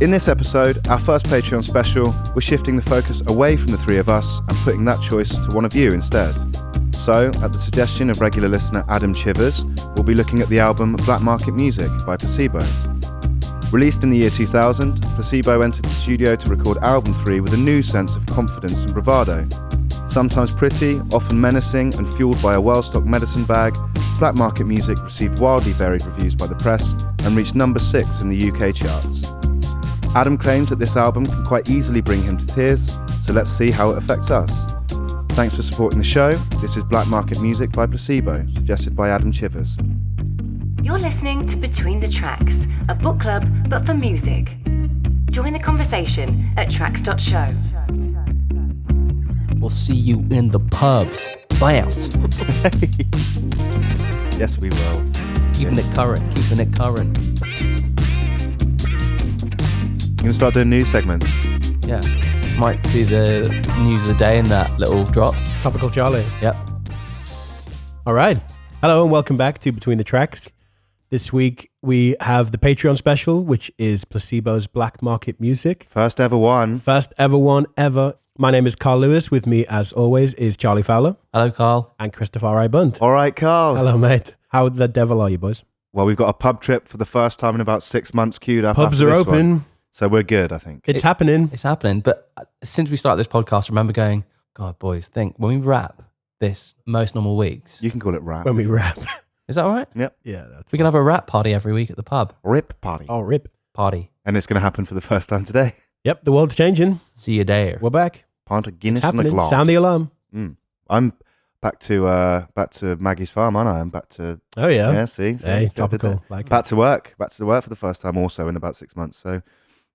In this episode, our first Patreon special, we're shifting the focus away from the three of us and putting that choice to one of you instead. So, at the suggestion of regular listener Adam Chivers, we'll be looking at the album Black Market Music by Placebo. Released in the year 2000, Placebo entered the studio to record album 3 with a new sense of confidence and bravado. Sometimes pretty, often menacing, and fueled by a well-stocked medicine bag, Black Market Music received wildly varied reviews by the press and reached number 6 in the UK charts. Adam claims that this album can quite easily bring him to tears, so let's see how it affects us. Thanks for supporting the show. This is Black Market Music by Placebo, suggested by Adam Chivers. You're listening to Between the Tracks, a book club but for music. Join the conversation at tracks.show. We'll see you in the pubs. Bounce. Yes, we will. Keeping it current. You're going to start doing news segments? Yeah. Might do the news of the day in that little drop. Topical Charlie. Yep. All right. Hello and welcome back to Between the Tracks. This week we have the Patreon special, which is Placebo's Black Market Music. First ever one. My name is Carl Lewis. With me, as always, is Charlie Fowler. Hello, Carl. And Christopher I. Bunt. All right, Carl. Hello, mate. How the devil are you, boys? Well, we've got a pub trip for the first time in about 6 months queued up. Pubs are open. One. So we're good, I think. It's happening. It's happening. But since we started this podcast, I remember going, God, boys, think when we wrap this most normal weeks. You can call it rap. When we rap. Is that all right? Yep. Yeah, that's We can have a rap party every week at the pub. Rip party. Oh, rip. Party. And it's going to happen for the first time today. Yep, the world's changing. See you there. We're back. Pint of Guinness It's and a happening. glass. Sound the alarm. I'm back to Maggie's farm, aren't I? I'm back to... Oh, yeah. Yeah, see? Hey, topical. Like back to work for the first time also in about 6 months. So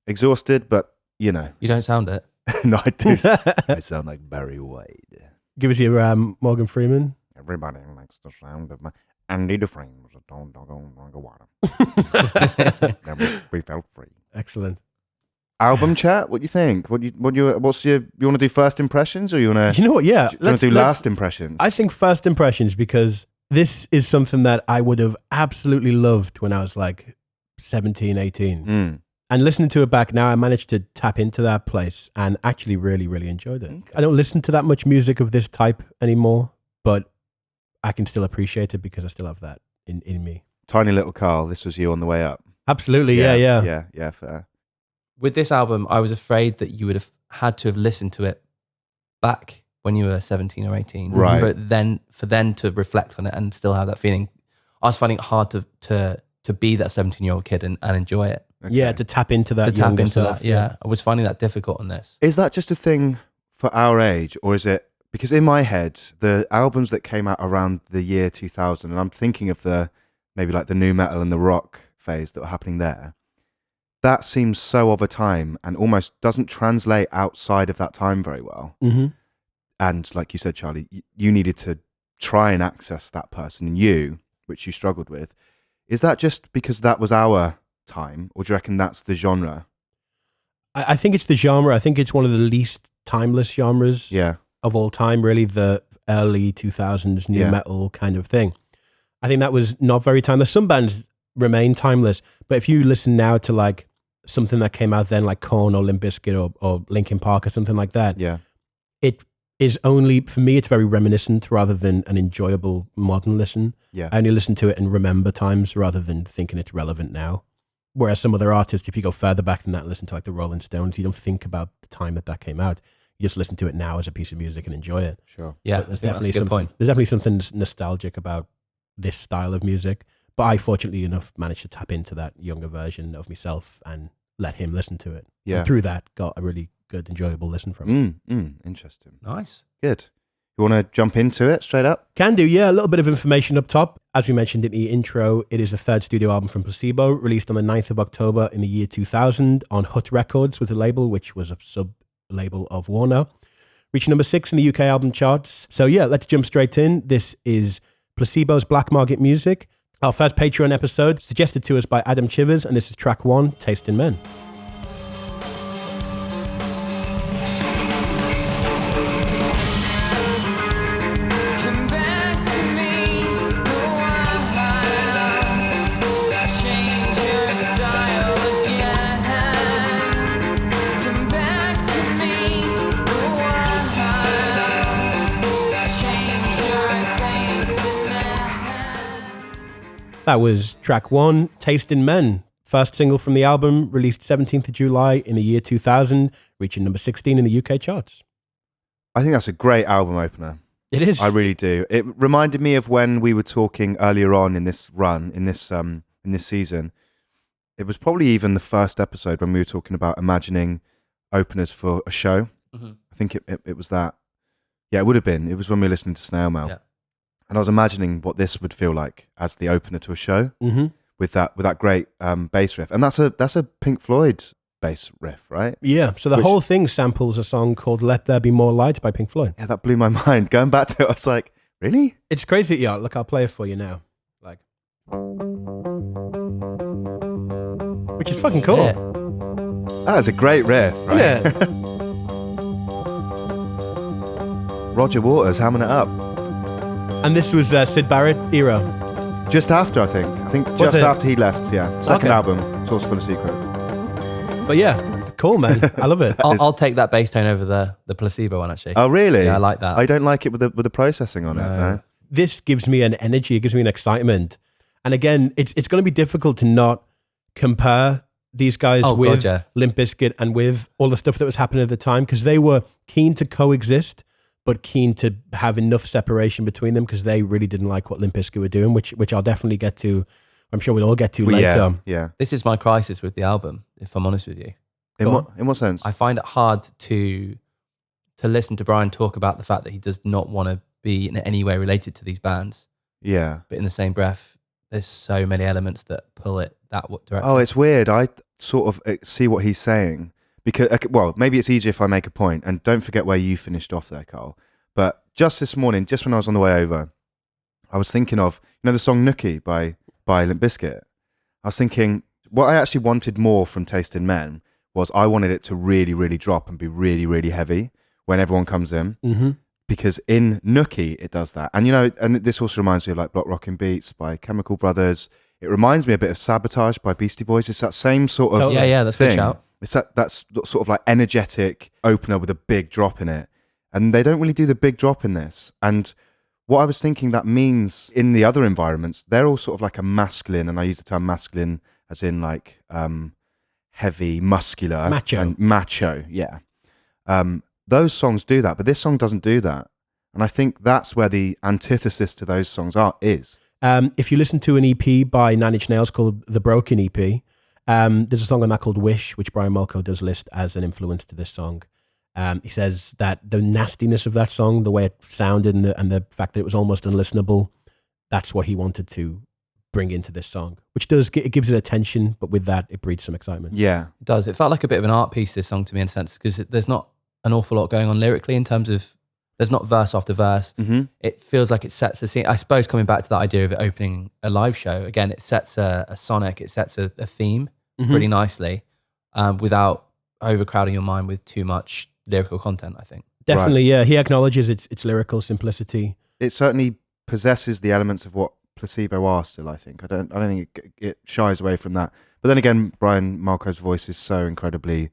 exhausted, but you know. You don't sound it. No, I do. I sound like Barry White. Give us your Morgan Freeman. Everybody likes the sound of my Andy Dufresne was a doggone drunk of water. Never be felt free. Excellent. Album chat. What do you think? You want to do first impressions or you want to? You know what? Yeah, Do you want to do last impressions? I think first impressions, because this is something that I would have absolutely loved when I was like 17, 18. And listening to it back now, I managed to tap into that place and actually really, really enjoyed it. Okay. I don't listen to that much music of this type anymore, but I can still appreciate it because I still have that in me. Tiny little Carl. This was you on the way up. Absolutely. Yeah. Fair. With this album, I was afraid that you would have had to have listened to it back when you were 17 or 18. Right. For then to reflect on it and still have that feeling. I was finding it hard to be that 17-year-old kid and enjoy it. Okay. Yeah, to tap into that. Younger self. Yeah. I was finding that difficult on this. Is that just a thing for our age, or is it because in my head the albums that came out around the year 2000, and I'm thinking of maybe like the nu metal and the rock phase that were happening there. That seems so of a time and almost doesn't translate outside of that time very well. Mm-hmm. And like you said, Charlie, you needed to try and access that person in you, which you struggled with. Is that just because that was our time, or do you reckon that's the genre? I think it's the genre. I think it's one of the least timeless genres of all time, really, the early 2000s nu metal kind of thing. I think that was not very timeless. Some bands remain timeless, but if you listen now to like something that came out then, like Korn or Limp Bizkit or Linkin Park or something like that, it is only, for me, it's very reminiscent rather than an enjoyable modern listen. Yeah. I only listen to it and remember times rather than thinking it's relevant now. Whereas some other artists, if you go further back than that and listen to like the Rolling Stones, you don't think about the time that came out. You just listen to it now as a piece of music and enjoy it. Sure. Yeah, There's that's a good point. There's definitely something nostalgic about this style of music. But I, fortunately enough, managed to tap into that younger version of myself and let him listen to it. Yeah. And through that, got a really good, enjoyable listen from it. Interesting. Nice. Good. You want to jump into it straight up? Can do, yeah. A little bit of information up top. As we mentioned in the intro, it is the third studio album from Placebo, released on the 9th of October in the year 2000 on Hut Records with a label, which was a sub-label of Warner. Reached number 6 in the UK album charts. So yeah, let's jump straight in. This is Placebo's Black Market Music, our first Patreon episode, suggested to us by Adam Chivers, and this is track 1, Taste in Men. That was track 1, Taste in Men. First single from the album, released 17th of July in the year 2000, reaching number 16 in the UK charts. I think that's a great album opener. It is. I really do. It reminded me of when we were talking earlier on in this run, in this season. It was probably even the first episode when we were talking about imagining openers for a show. Mm-hmm. I think it was that. Yeah, it would have been. It was when we were listening to Snail Mail. Yeah. And I was imagining what this would feel like as the opener to a show, mm-hmm. with that great bass riff. And that's a Pink Floyd bass riff, right? Yeah, so the whole thing samples a song called Let There Be More Light by Pink Floyd. Yeah, that blew my mind. Going back to it, I was like, really? It's crazy. Yeah, look, I'll play it for you now. Like, which is fucking cool. Yeah. That is a great riff, right? Isn't it? Roger Waters hamming it up. And this was Syd Barrett era. Just after, I think. Just after he left, yeah. Second album, Source Full of Secrets. But yeah, cool, man. I love it. I'll take that bass tone over the Placebo one, actually. Oh, really? Yeah, I like that. I don't like it with the processing on it. No. This gives me an energy. It gives me an excitement. And again, it's going to be difficult to not compare these guys with Limp Bizkit and with all the stuff that was happening at the time, because they were keen to coexist, but keen to have enough separation between them because they really didn't like what Limp Bizkit were doing, which I'll definitely get to. I'm sure we'll all get to later. Yeah. This is my crisis with the album, if I'm honest with you. In what sense? I find it hard to listen to Brian talk about the fact that he does not want to be in any way related to these bands. Yeah. But in the same breath, there's so many elements that pull it that direction. Oh, it's weird. I sort of see what he's saying. Because, well, maybe it's easier if I make a point. And don't forget where you finished off there, Carl. But just this morning, just when I was on the way over, I was thinking of, the song Nookie by Limp Bizkit. I was thinking, what I actually wanted more from Taste in Men was I wanted it to really, really drop and be really, really heavy when everyone comes in. Mm-hmm. Because in Nookie, it does that. And, and this also reminds me of like Block Rockin' Beats by Chemical Brothers. It reminds me a bit of Sabotage by Beastie Boys. It's that same sort of that's thing. Good shout. It's that's sort of like energetic opener with a big drop in it. And they don't really do the big drop in this. And what I was thinking that means in the other environments, they're all sort of like a masculine, and I use the term masculine as in like heavy, muscular. Macho. And macho, yeah. Those songs do that, but this song doesn't do that. And I think that's where the antithesis to those songs is. If you listen to an EP by Nine Inch Nails called The Broken EP, there's a song on that called Wish, which Brian Molko does list as an influence to this song. He says that the nastiness of that song, the way it sounded and the fact that it was almost unlistenable, that's what he wanted to bring into this song, which it gives it attention, but with that, it breeds some excitement. Yeah. It does. It felt like a bit of an art piece, this song, to me, in a sense, because there's not an awful lot going on lyrically in terms of, there's not verse after verse. Mm-hmm. It feels like it sets the scene. I suppose coming back to that idea of it opening a live show, again, it sets a sonic, it sets a theme pretty nicely without overcrowding your mind with too much lyrical content, I think. Definitely, yeah. He acknowledges its lyrical simplicity. It certainly possesses the elements of what Placebo are still, I think. I don't think it shies away from that. But then again, Brian Molko's voice is so incredibly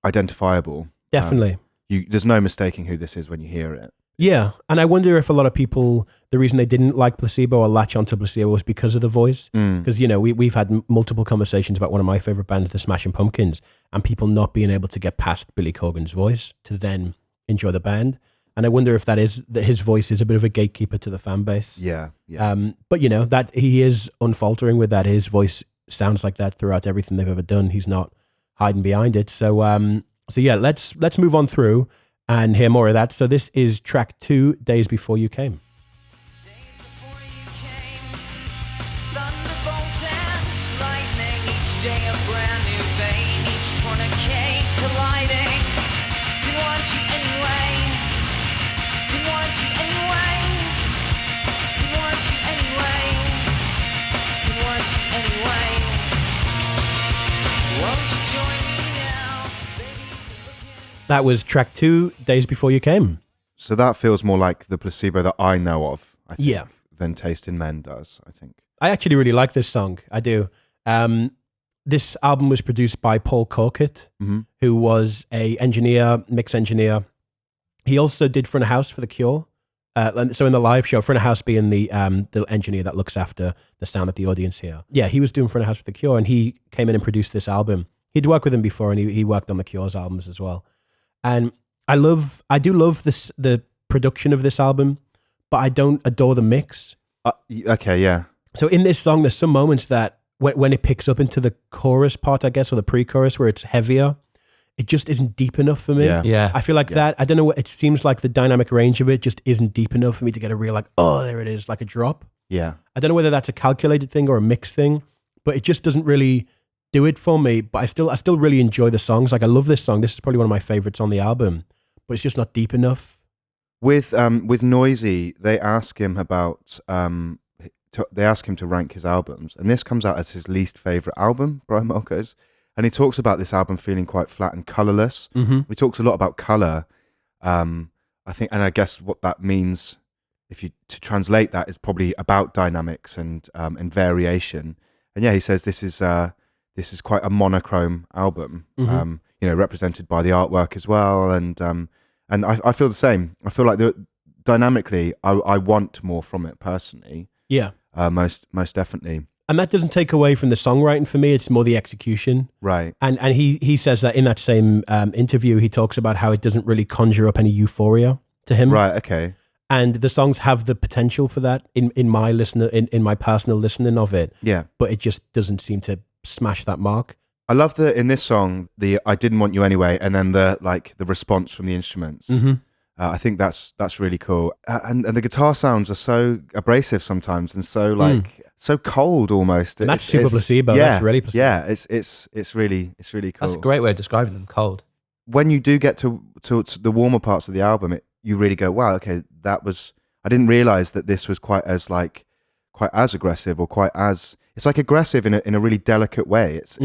identifiable. Definitely. There's no mistaking who this is when you hear it. Yeah, and I wonder if a lot of people, the reason they didn't like Placebo or latch onto Placebo was because of the voice. Because, we've had multiple conversations about one of my favorite bands, the Smashing Pumpkins, and people not being able to get past Billy Corgan's voice to then enjoy the band. And I wonder if that his voice is a bit of a gatekeeper to the fan base. Yeah. But, that he is unfaltering with that. His voice sounds like that throughout everything they've ever done. He's not hiding behind it. So yeah, let's move on through and hear more of that. So this is track 2, Days Before You Came. Days before you came, thunderbolts and lightning, each day a brand new vein, each tourniquet colliding. Didn't want you anyway, didn't want you anyway, didn't want you anyway, didn't want you anyway. Won't you join me now, babies are looking. That was track 2, Days Before You Came. So that feels more like the Placebo that I know of, I think, Yeah. than Taste in Men does, I think. I actually really like this song. I do. This album was produced by Paul Corkett, who was a mix engineer. He also did Front of House for The Cure, So in the live show, Front of House being the engineer that looks after the sound of the audience here. Yeah, he was doing Front of House with The Cure, and he came in and produced this album. He'd worked with him before, and he worked on The Cure's albums as well. And I do love the production of this album, but I don't adore the mix. Okay, yeah. So in this song, there's some moments that when it picks up into the chorus part, I guess, or the pre-chorus where it's heavier, it just isn't deep enough for me. Yeah. I feel like that, I don't know, it seems like the dynamic range of it just isn't deep enough for me to get a real like, oh, there it is, like a drop. Yeah. I don't know whether that's a calculated thing or a mixed thing, but it just doesn't really do it for me. But I still really enjoy the songs. Like I love this song. This is probably one of my favorites on the album, but it's just not deep enough. With Noisy, they ask him about they ask him to rank his albums, and this comes out as his least favorite album, Brian Molko's. And he talks about this album feeling quite flat and colorless. Mm-hmm. He talks a lot about color. I think, and I guess what that means, if you to translate that, is probably about dynamics and variation. And yeah, he says this is quite a monochrome album. Mm-hmm. Represented by the artwork as well. And I feel the same. I feel like dynamically, I want more from it personally. Yeah, most definitely. And that doesn't take away from the songwriting for me. It's more the execution. Right. And he says that in that same interview, he talks about how it doesn't really conjure up any euphoria to him. Right. Okay. And the songs have the potential for that in my personal listening of it. Yeah. But it just doesn't seem to smash that mark. I love in this song, the "I didn't want you anyway," and then the response from the instruments. Mm-hmm. I think that's really cool. And the guitar sounds are so abrasive sometimes, and so so cold almost. And that's super Placebo. Yeah, that's really Placebo. Yeah, it's really cool. That's a great way of describing them. Cold. When you do get to the warmer parts of the album, you really go, wow, okay, I didn't realize that this was quite as aggressive or quite as. It's like aggressive in a really delicate way. It's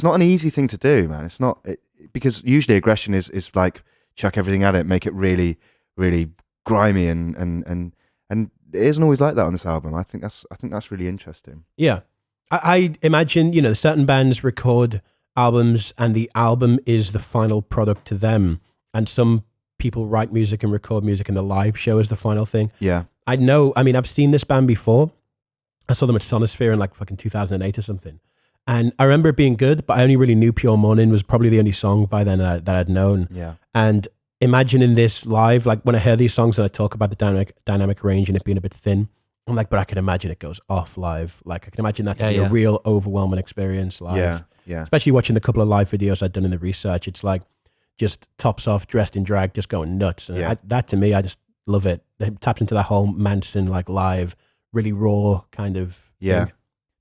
not an easy thing to do, man. It's not because usually aggression is like chuck everything at it, make it really, really grimy and it isn't always like that on this album. I think that's really interesting. Yeah, I imagine certain bands record albums and the album is the final product to them, and some people write music and record music and the live show is the final thing. Yeah, I've seen this band before. I saw them at Sonosphere in like fucking 2008 or something. And I remember it being good, but I only really knew Pure Morning was probably the only song by then that I'd known. Yeah. And imagining this live, like when I hear these songs and I talk about the dynamic range and it being a bit thin, I'm like, but I can imagine it goes off live. Like I can imagine that to be a real overwhelming experience live. Yeah, yeah. Especially watching the couple of live videos I'd done in the research. It's like just tops off, dressed in drag, just going nuts. And that to me, I just love it. It taps into that whole Manson like live, really raw kind of thing.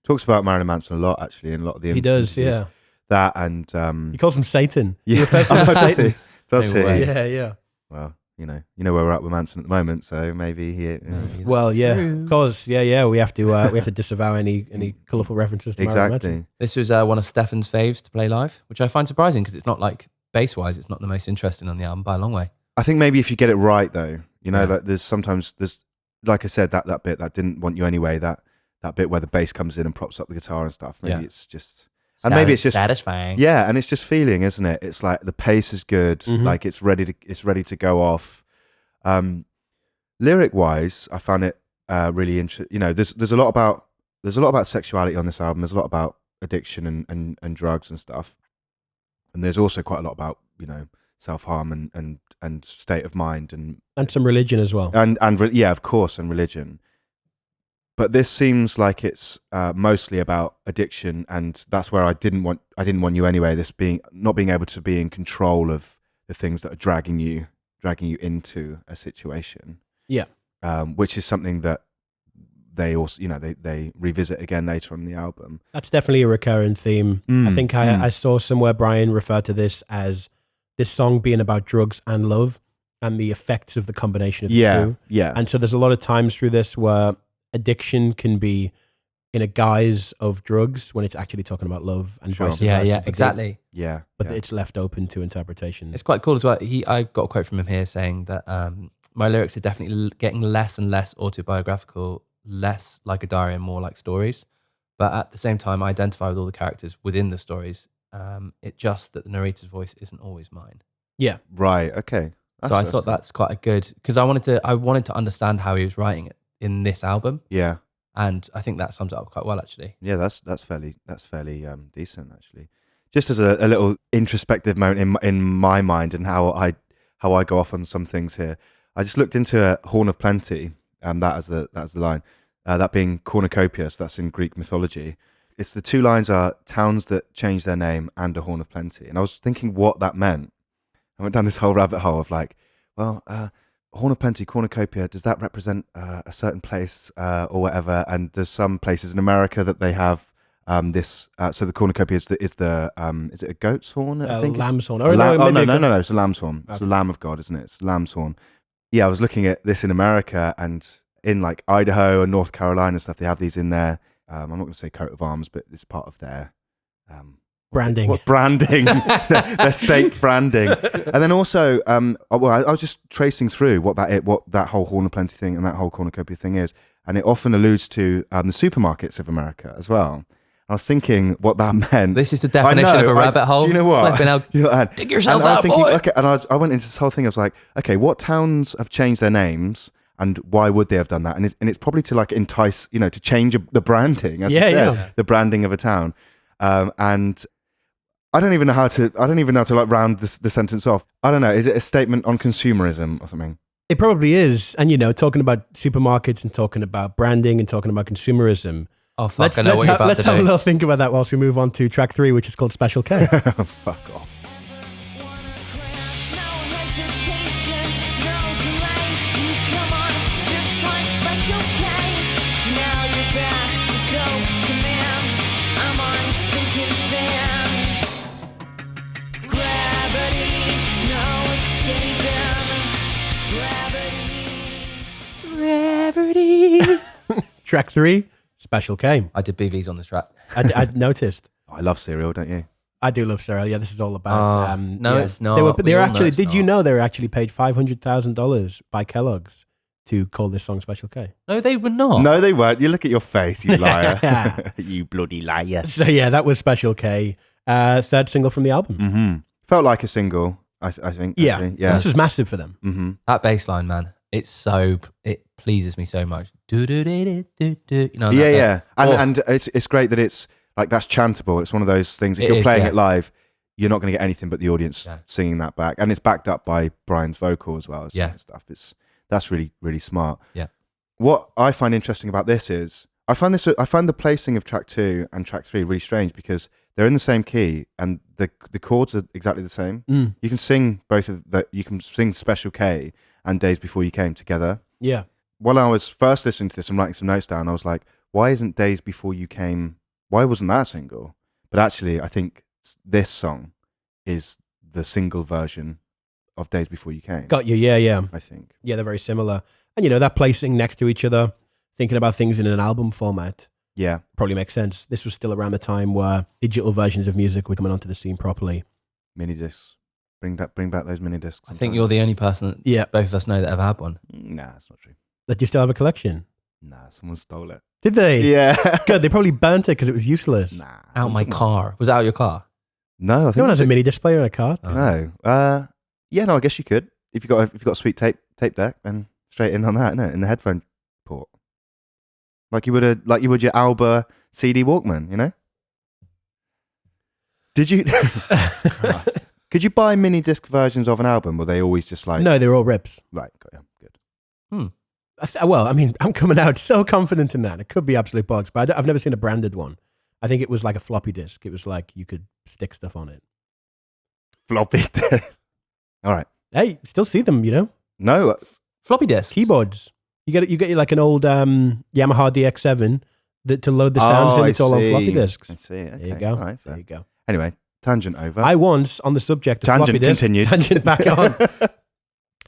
Talks about Marilyn Manson a lot, actually, in a lot of the he does, interviews. yeah. That and he calls him Satan. Yeah, he refers to him as Satan. Does he? Yeah. Well, you know where we're at with Manson at the moment, so maybe he. Well, yeah, of course, yeah. We have to disavow any colourful references to Marilyn Manson. This was one of Stefan's faves to play live, which I find surprising because it's not like bass-wise, it's not the most interesting on the album by a long way. I think maybe if you get it right, though, like there's like I said, that bit that didn't want you anyway, that bit where the bass comes in and props up the guitar and stuff. Maybe it's just, and maybe it's just satisfying. Yeah, and it's just feeling, isn't it? It's like the pace is good, like it's ready to go off. Lyric wise, I found it really interesting. There's a lot about sexuality on this album. There's a lot about addiction and drugs and stuff, and there's also quite a lot about self-harm and state of mind and some religion as well. And of course, and religion. But this seems like it's mostly about addiction, and that's where I didn't want you anyway. This not being able to be in control of the things that are dragging you into a situation. Yeah, which is something that they also they revisit again later on in the album. That's definitely a recurring theme. I think I saw somewhere Brian referred to this as this song being about drugs and love and the effects of the combination of the two. Yeah. And so there's a lot of times through this where addiction can be in a guise of drugs when it's actually talking about love and vice versa. Yeah, exactly. But it's left open to interpretation. It's quite cool as well. I got a quote from him here saying that my lyrics are definitely getting less and less autobiographical, less like a diary and more like stories. But at the same time, I identify with all the characters within the stories. It just that the narrator's voice isn't always mine. Yeah. Right. Okay. So I thought that's quite a good, because I wanted to understand how he was writing it in this album. Yeah. And I think that sums it up quite well, actually. Yeah, that's fairly decent, actually. Just as a little introspective moment in my mind and how I go off on some things here. I just looked into Horn of Plenty, that's the line, that being cornucopia, so that's in Greek mythology. It's the two lines are towns that change their name and a horn of plenty. And I was thinking what that meant. I went down this whole rabbit hole of like, well, Horn of Plenty, cornucopia, does that represent a certain place or whatever? And there's some places in America that they have this. So the cornucopia is it a goat's horn? I think lamb's horn. No, it's a lamb's horn. It's the Lamb of God, isn't it? It's the lamb's horn. Yeah, I was looking at this in America and in like Idaho and North Carolina and stuff. They have these in there. I'm not going to say coat of arms, but it's part of their branding. What branding? their state branding. And then also, I was just tracing through what that whole Horn of Plenty thing and that whole cornucopia thing is, and it often alludes to the supermarkets of America as well. I was thinking what that meant. This is the definition of a rabbit hole. Do you know what? Dig yourself out, thinking, boy. Okay, and I went into this whole thing. I was like, okay, what towns have changed their names? And why would they have done that? And it's probably to like entice, to change the branding, as you said, the branding of a town. And I don't even know how to like round the sentence off. I don't know. Is it a statement on consumerism or something? It probably is. And talking about supermarkets and talking about branding and talking about consumerism. Oh fuck! I know what you're about to do. Let's have a little think about that whilst we move on to track 3, which is called Special K. Fuck off. Track 3, Special K. I did BVs on this track. I noticed. I love cereal, don't you? I do love cereal. Yeah, this is all about. No, yeah. it's not. They were actually. Did you know they were actually paid $500,000 by Kellogg's to call this song Special K? No, they were not. No, they weren't. You look at your face, you liar. You bloody liar. So yeah, that was Special K. Third single from the album. Mm-hmm. Felt like a single, I think. Yeah. Actually. Yeah. This was massive for them. Mm-hmm. That bass line, man. It pleases me so much. Yeah. And it's great that it's like that's chantable. It's one of those things. If you're playing it live, you're not going to get anything but the audience singing that back, and it's backed up by Brian's vocal as well. As stuff. That's really, really smart. Yeah. What I find interesting about this is I find the placing of track 2 and track 3 really strange because they're in the same key and the chords are exactly the same. You can sing both of the. You can sing Special K and Days Before You Came together. Yeah. While I was first listening to this and writing some notes down, I was like, why isn't Days Before You Came, why wasn't that a single? But actually, I think this song is the single version of Days Before You Came. Got you, yeah. I think. Yeah, they're very similar. And that placing next to each other, thinking about things in an album format. Yeah. Probably makes sense. This was still around the time where digital versions of music were coming onto the scene properly. Mini discs. Bring back those mini discs. I think you're the only person that both of us know that ever had one. Nah, that's not true. That you still have a collection? Nah, someone stole it. Did they? Yeah. God, they probably burnt it because it was useless. Nah. Out my car. Was it out your car? No, I think no one has a mini disc player in a car. No. Yeah, no, I guess you could. If you've got a sweet tape deck, then straight in on that, innit? In the headphone port. Like you would your Alba CD Walkman, Did you Could you buy mini disc versions of an album? Were they always just like No, they were all rips. Right, got you. Good. Well, I mean, I'm coming out so confident in that. It could be absolute bugs, but I've never seen a branded one. I think it was like a floppy disk. It was like you could stick stuff on it. Floppy disk. All right. Hey, still see them, No. Floppy disks. Keyboards. You get like an old Yamaha DX7 to load the sounds in. It's all on floppy disks. I see. Okay. There you go. All right, there you go. Anyway, tangent over. I once, on the subject of tangent floppy disks, continued. Tangent back on.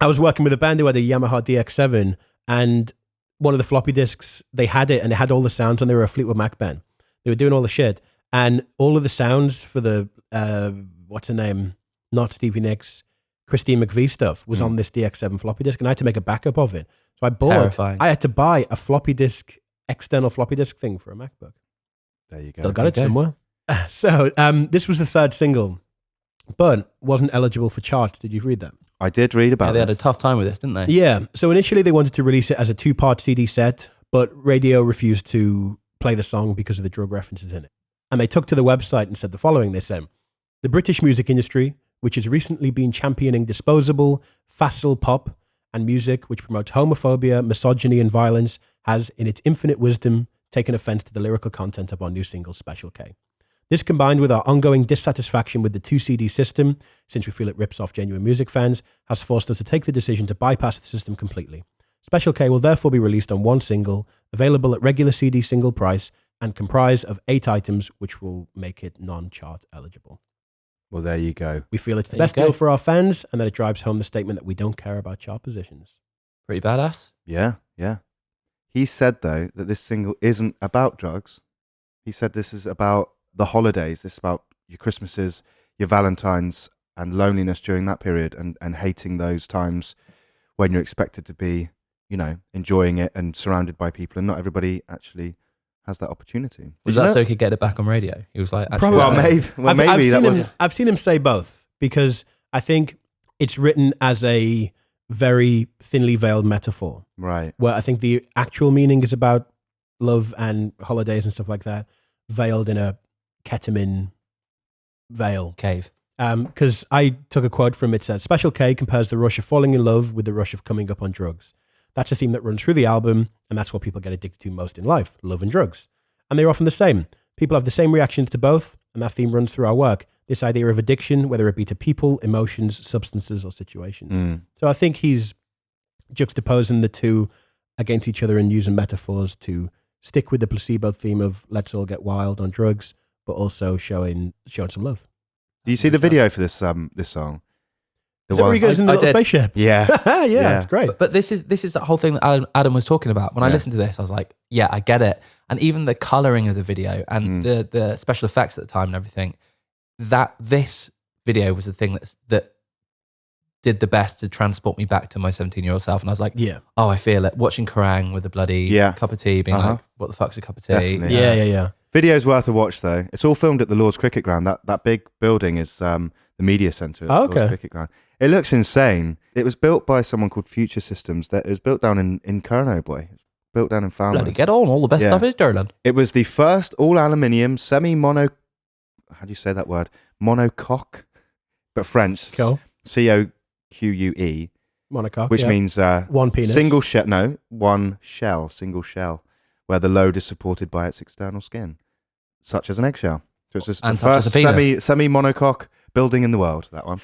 I was working with a band who had a Yamaha DX7, and one of the floppy disks, they had it, and it had all the sounds, and they were a Fleetwood Mac band. They were doing all the shit, and all of the sounds for the what's her name? Not Stevie Nicks, Christine McVie stuff was on this DX7 floppy disk, and I had to make a backup of it. So I had to buy a floppy disk, external floppy disk thing for a MacBook. There you go. Still got it somewhere. So this was the third single, but wasn't eligible for charts. Did you read that? I did read about They had a this. tough time with this, didn't they? Yeah. So initially they wanted to release it as a 2-part CD set, but radio refused to play the song because of the drug references in it. And they took to the website and said the following. They said, the British music industry, which has recently been championing disposable, facile pop and music which promotes homophobia, misogyny and violence, has, in its infinite wisdom, taken offense to the lyrical content of our new single, Special K. This, combined with our ongoing dissatisfaction with the 2-CD system, since we feel it rips off genuine music fans, has forced us to take the decision to bypass the system completely. Special K will therefore be released on one single, available at regular CD single price, and comprise of 8 items, which will make it non-chart eligible. Well, there you go. We feel it's the There you best go. deal for our fans, and that it drives home the statement that we don't care about chart positions. Pretty badass. Yeah, yeah. He said, though, that this single isn't about drugs. He said this is about the holidays. This is about your Christmases, your Valentines, and loneliness during that period, and hating those times when you're expected to be, you know, enjoying it and surrounded by people, and not everybody actually has that opportunity. Was Did you that know- so he could get it back on radio? He was like, actually, Probably. Well, maybe that was... I've seen him say both, because I think it's written as a very thinly veiled metaphor, Right. where I think the actual meaning is about love and holidays and stuff like that, veiled in a ketamine veil. cave. Because I took a quote from it, said, Special K compares the rush of falling in love with the rush of coming up on drugs. That's a theme that runs through the album, and that's what people get addicted to most in life, love and drugs. And they're often the same. People have the same reactions to both, and that theme runs through our work. This idea of addiction, whether it be to people, emotions, substances, or situations. So I think he's juxtaposing the two against each other and using metaphors to stick with the placebo theme of let's all get wild on drugs, but also showing some love. Do you see the video for this this song? The Is that where he goes in the I little did. spaceship? Yeah. yeah, it's great. But this is the whole thing that Adam was talking about. When I Yeah. listened to this, I was like, yeah, I get it. And even the coloring of the video and the special effects at the time and everything, that this video was the thing that did the best to transport me back to my 17-year-old self. And I was like, Yeah. oh, I feel it. Watching Kerrang with a bloody cup of tea, being like, what the fuck's a cup of tea? Definitely. Yeah. Video's worth a watch, though. It's all filmed at the Lord's Cricket Ground. That big building is the media centre at the Lord's Cricket Ground. It looks insane. It was built by someone called Future Systems. It was built down in Kerno, boy. Built down in Falmouth. Bloody get on. All the best Yeah. stuff is Durland. It was the first all-aluminium, semi-mono... How do you say that word? Monocoque, but French. Cool. C-O-Q-U-E, Monocoque, which means one penis. single shell. No, one shell, single shell, where the load is supported by its external skin, such as an eggshell. So it's just And the such as first a penis. semi-monocoque building in the world. That one.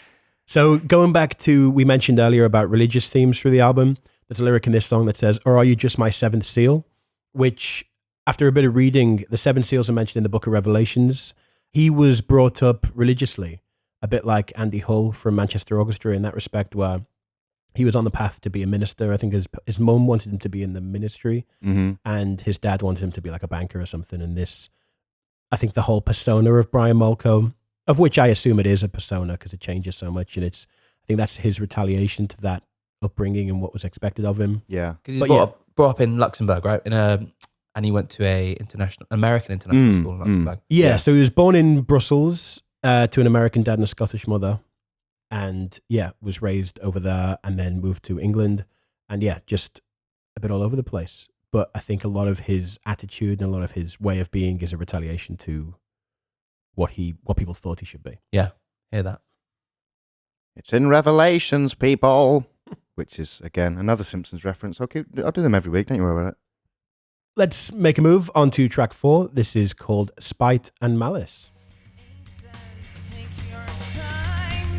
So going back to, we mentioned earlier about religious themes through the album, there's a lyric in this song that says, or are you just my seventh seal? Which, after a bit of reading, the 7 seals are mentioned in the book of Revelations. He was brought up religiously, a bit like Andy Hull from Manchester Orchestra in that respect, where he was on the path to be a minister. I think his mum wanted him to be in the ministry, and his dad wanted him to be like a banker or something. And this, I think the whole persona of Brian Molko, of which I assume it is a persona because it changes so much, and I think that's his retaliation to that upbringing and what was expected of him. Yeah. Because he's brought up in Luxembourg, right? And he went to a American international school in Luxembourg. Yeah, so he was born in Brussels to an American dad and a Scottish mother, and was raised over there and then moved to England, and just a bit all over the place. But I think a lot of his attitude and a lot of his way of being is a retaliation to what people thought he should be. Yeah, hear that. It's in Revelations, people. Which is, again, another Simpsons reference. I'll do them every week, don't you worry about it. Let's make a move on to track 4. This is called Spite and Malice. Take your time.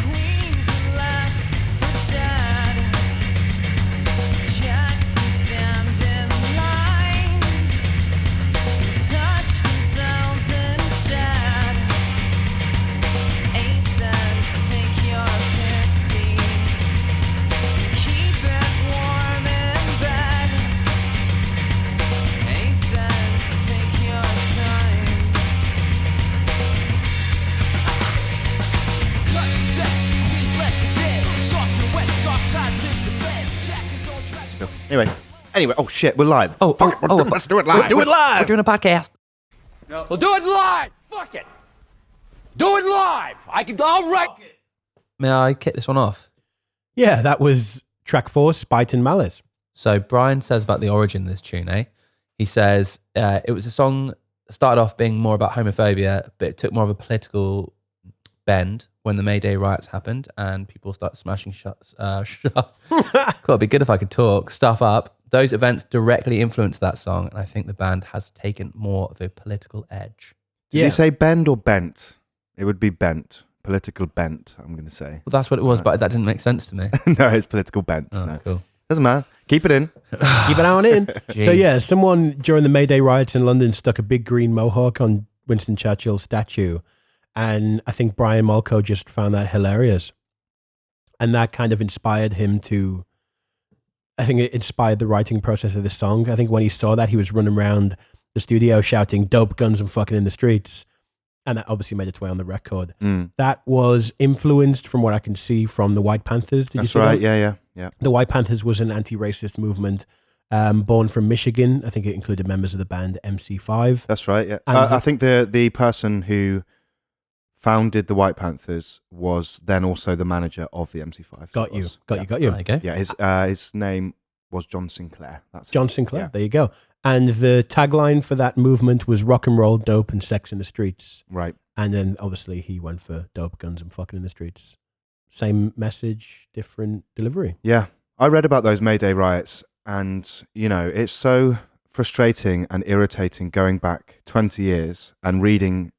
Queens are left for dead. Jacks can stand in line. Touch themselves instead. Aces, take your pity. Keep it warm in bed. Aces, take your time. Anyway, oh shit, we're live. Let's do it live. We're doing a podcast. We'll do it live. Fuck it. Do it live. I'll write. May I kick this one off? Yeah, that was track 4, Spite and Malice. So Brian says about the origin of this tune, He says it was a song that started off being more about homophobia, but it took more of a political bend when the May Day riots happened and people started smashing stuff. It'd be good if I could talk. Stuff up. Those events directly influenced that song, and I think the band has taken more of a political edge. Did he say bend or bent? It would be bent. Political bent, I'm going to say. Well, that's what it was, but that didn't make sense to me. No, it's political bent. Oh, no. cool. Doesn't matter. Keep it in. Keep it on in. So yeah, someone during the May Day riots in London stuck a big green mohawk on Winston Churchill's statue. And I think Brian Molko just found that hilarious. And that kind of inspired him to, I think it inspired the writing process of this song. I think when he saw that, he was running around the studio shouting dope, guns and fucking in the streets. And that obviously made its way on the record. That was influenced, from what I can see, from the White Panthers. Did you see right. that? Yeah. The White Panthers was an anti-racist movement born from Michigan. I think it included members of the band MC5. That's right, yeah. I think the person who founded the White Panthers was then also the manager of the MC5. Got you. There you go. Yeah, his name was John Sinclair. That's John Sinclair, there you go. And the tagline for that movement was rock and roll, dope, and sex in the streets. Right. And then obviously he went for dope, guns, and fucking in the streets. Same message, different delivery. Yeah. I read about those May Day riots and, it's so frustrating and irritating going back 20 years and reading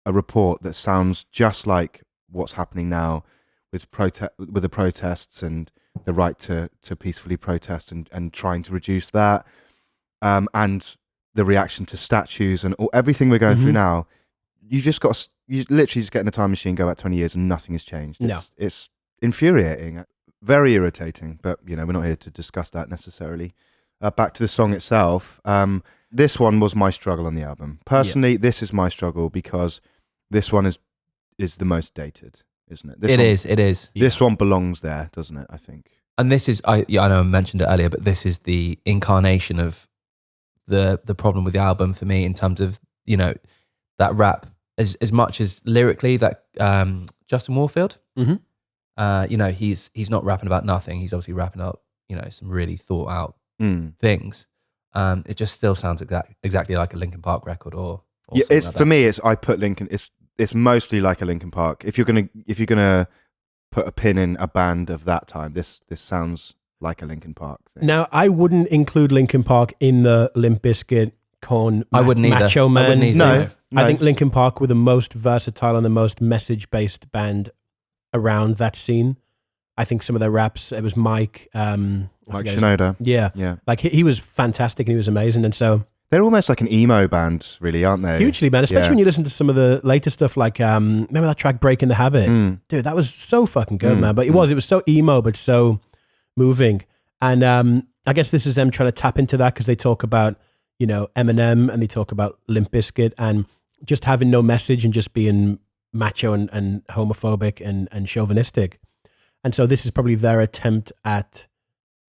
a report that sounds just like what's happening now with the protests and the right to peacefully protest and trying to reduce that. And the reaction to statues and everything we're going through now, you literally just get in a time machine, go back 20 years and nothing has changed. It's infuriating, very irritating, but we're not here to discuss that necessarily. Back to the song itself. This one was my struggle on the album. Personally, this is my struggle because this one is the most dated, isn't it? It is. This one belongs there, doesn't it? I think. And this is, I know I mentioned it earlier, but this is the incarnation of the problem with the album for me in terms of, that rap as much as lyrically that Justin Warfield, he's not rapping about nothing. He's obviously rapping up, some really thought out things. It just still sounds exactly like a Linkin Park record or it's like for me. I put Linkin. It's mostly like a Linkin Park. If you're gonna put a pin in a band of that time, this sounds like a Linkin Park thing. Now, I wouldn't include Linkin Park in the Limp Bizkit, Korn, I wouldn't either. Macho Man. I wouldn't either. No. I think Linkin Park were the most versatile and the most message-based band around that scene. I think some of their raps, it was Mike Shinoda. Yeah. Like he was fantastic and he was amazing. And so they're almost like an emo band, really, aren't they? Hugely, man. Especially when you listen to some of the later stuff, like remember that track "Breaking the Habit"? Dude, that was so fucking good, man. But it was so emo, but so moving. And I guess this is them trying to tap into that because they talk about Eminem and they talk about Limp Bizkit and just having no message and just being macho and homophobic and chauvinistic. And so this is probably their attempt at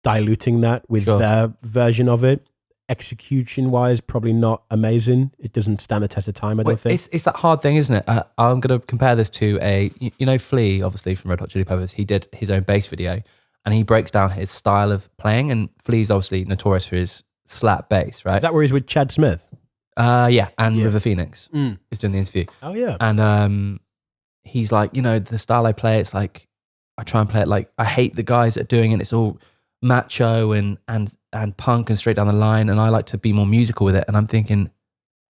diluting that with their version of it. Execution wise, probably not amazing. It doesn't stand the test of time, I don't think. It's that hard thing, isn't it? I'm going to compare this to Flea, obviously from Red Hot Chili Peppers. He did his own bass video and he breaks down his style of playing, and Flea's obviously notorious for his slap bass, right? Is that where he's with Chad Smith? River Phoenix is doing the interview. Oh yeah. And he's like, the style I play, it's like I try and play it like I hate the guys that are doing it. It's all macho and punk and straight down the line, and I like to be more musical with it. And I'm thinking,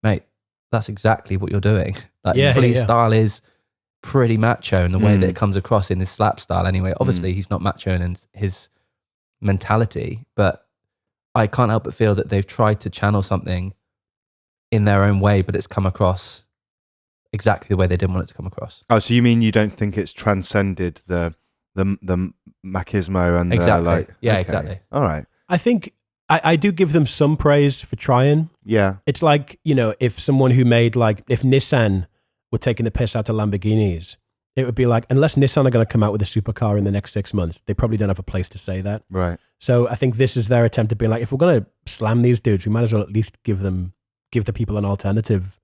mate, that's exactly what you're doing. Like Flea's style is pretty macho in the way that it comes across in his slap style anyway. Obviously he's not macho in his mentality, but I can't help but feel that they've tried to channel something in their own way, but it's come across exactly the way they didn't want it to come across. Oh, so you mean you don't think it's transcended the machismo and exactly? Okay. Exactly. All right. I think I do give them some praise for trying. Yeah. It's like, if someone who made if Nissan were taking the piss out of Lamborghinis, it would be like, unless Nissan are going to come out with a supercar in the next 6 months, they probably don't have a place to say that. Right. So I think this is their attempt to be like, if we're going to slam these dudes, we might as well at least give the people an alternative.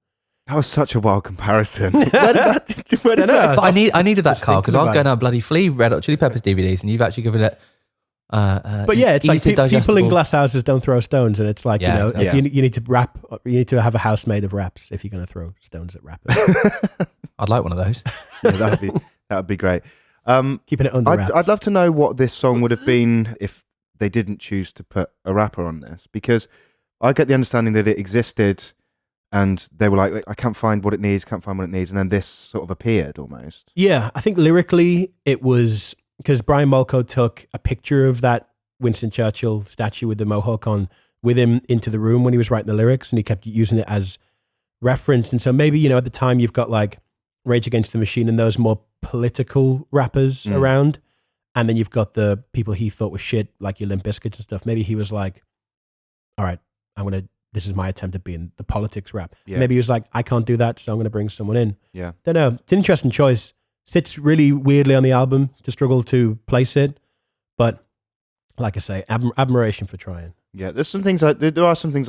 That was such a wild comparison. Where did that? But I needed that, Just Carl, because thinking I was about going out bloody Flea Red Hot Chili Peppers DVDs, and you've actually given it. But yeah, it's like easy people in digestible. glass houses don't throw stones, and it's like Yeah, you know, exactly. if you need to rap, you need to have a house made of raps if you're going to throw stones at rappers. I'd like one of those. Yeah, that would be great. Keeping it under wraps. I'd love to know what this song would have been if they didn't choose to put a rapper on this, because I get the understanding that it existed and they were like, I can't find what it needs, and then this sort of appeared almost. Yeah, I think lyrically it was because Brian Molko took a picture of that Winston Churchill statue with the mohawk on with him into the room when he was writing the lyrics, and he kept using it as reference. And so maybe, you know, at the time you've got like Rage Against the Machine and those more political rappers around, and then you've got the people he thought was shit, like your Limp Bizkit and stuff. Maybe he was like, all right, this is my attempt at being the politics rap. Yeah. Maybe he was like, I can't do that, so I'm going to bring someone in. Yeah. Don't know. It's an interesting choice. Sits really weirdly on the album to struggle to place it. But like I say, admiration for trying. Yeah, there are some things I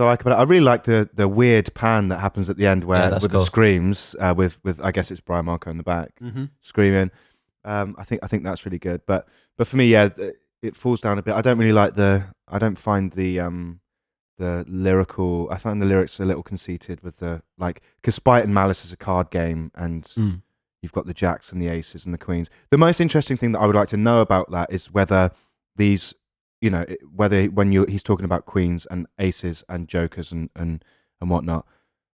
like about it. I really like the weird pan that happens at the end where with cool. the screams with I guess it's Brian Marco in the back screaming. I think that's really good. But for me, yeah, it falls down a bit. I don't really like I don't find the lyrical. I find the lyrics a little conceited with the like, because Spite and Malice is a card game, and you've got the jacks and the aces and the queens. The most interesting thing that I would like to know about that is whether these, you know, whether when he's talking about queens and aces and jokers and whatnot,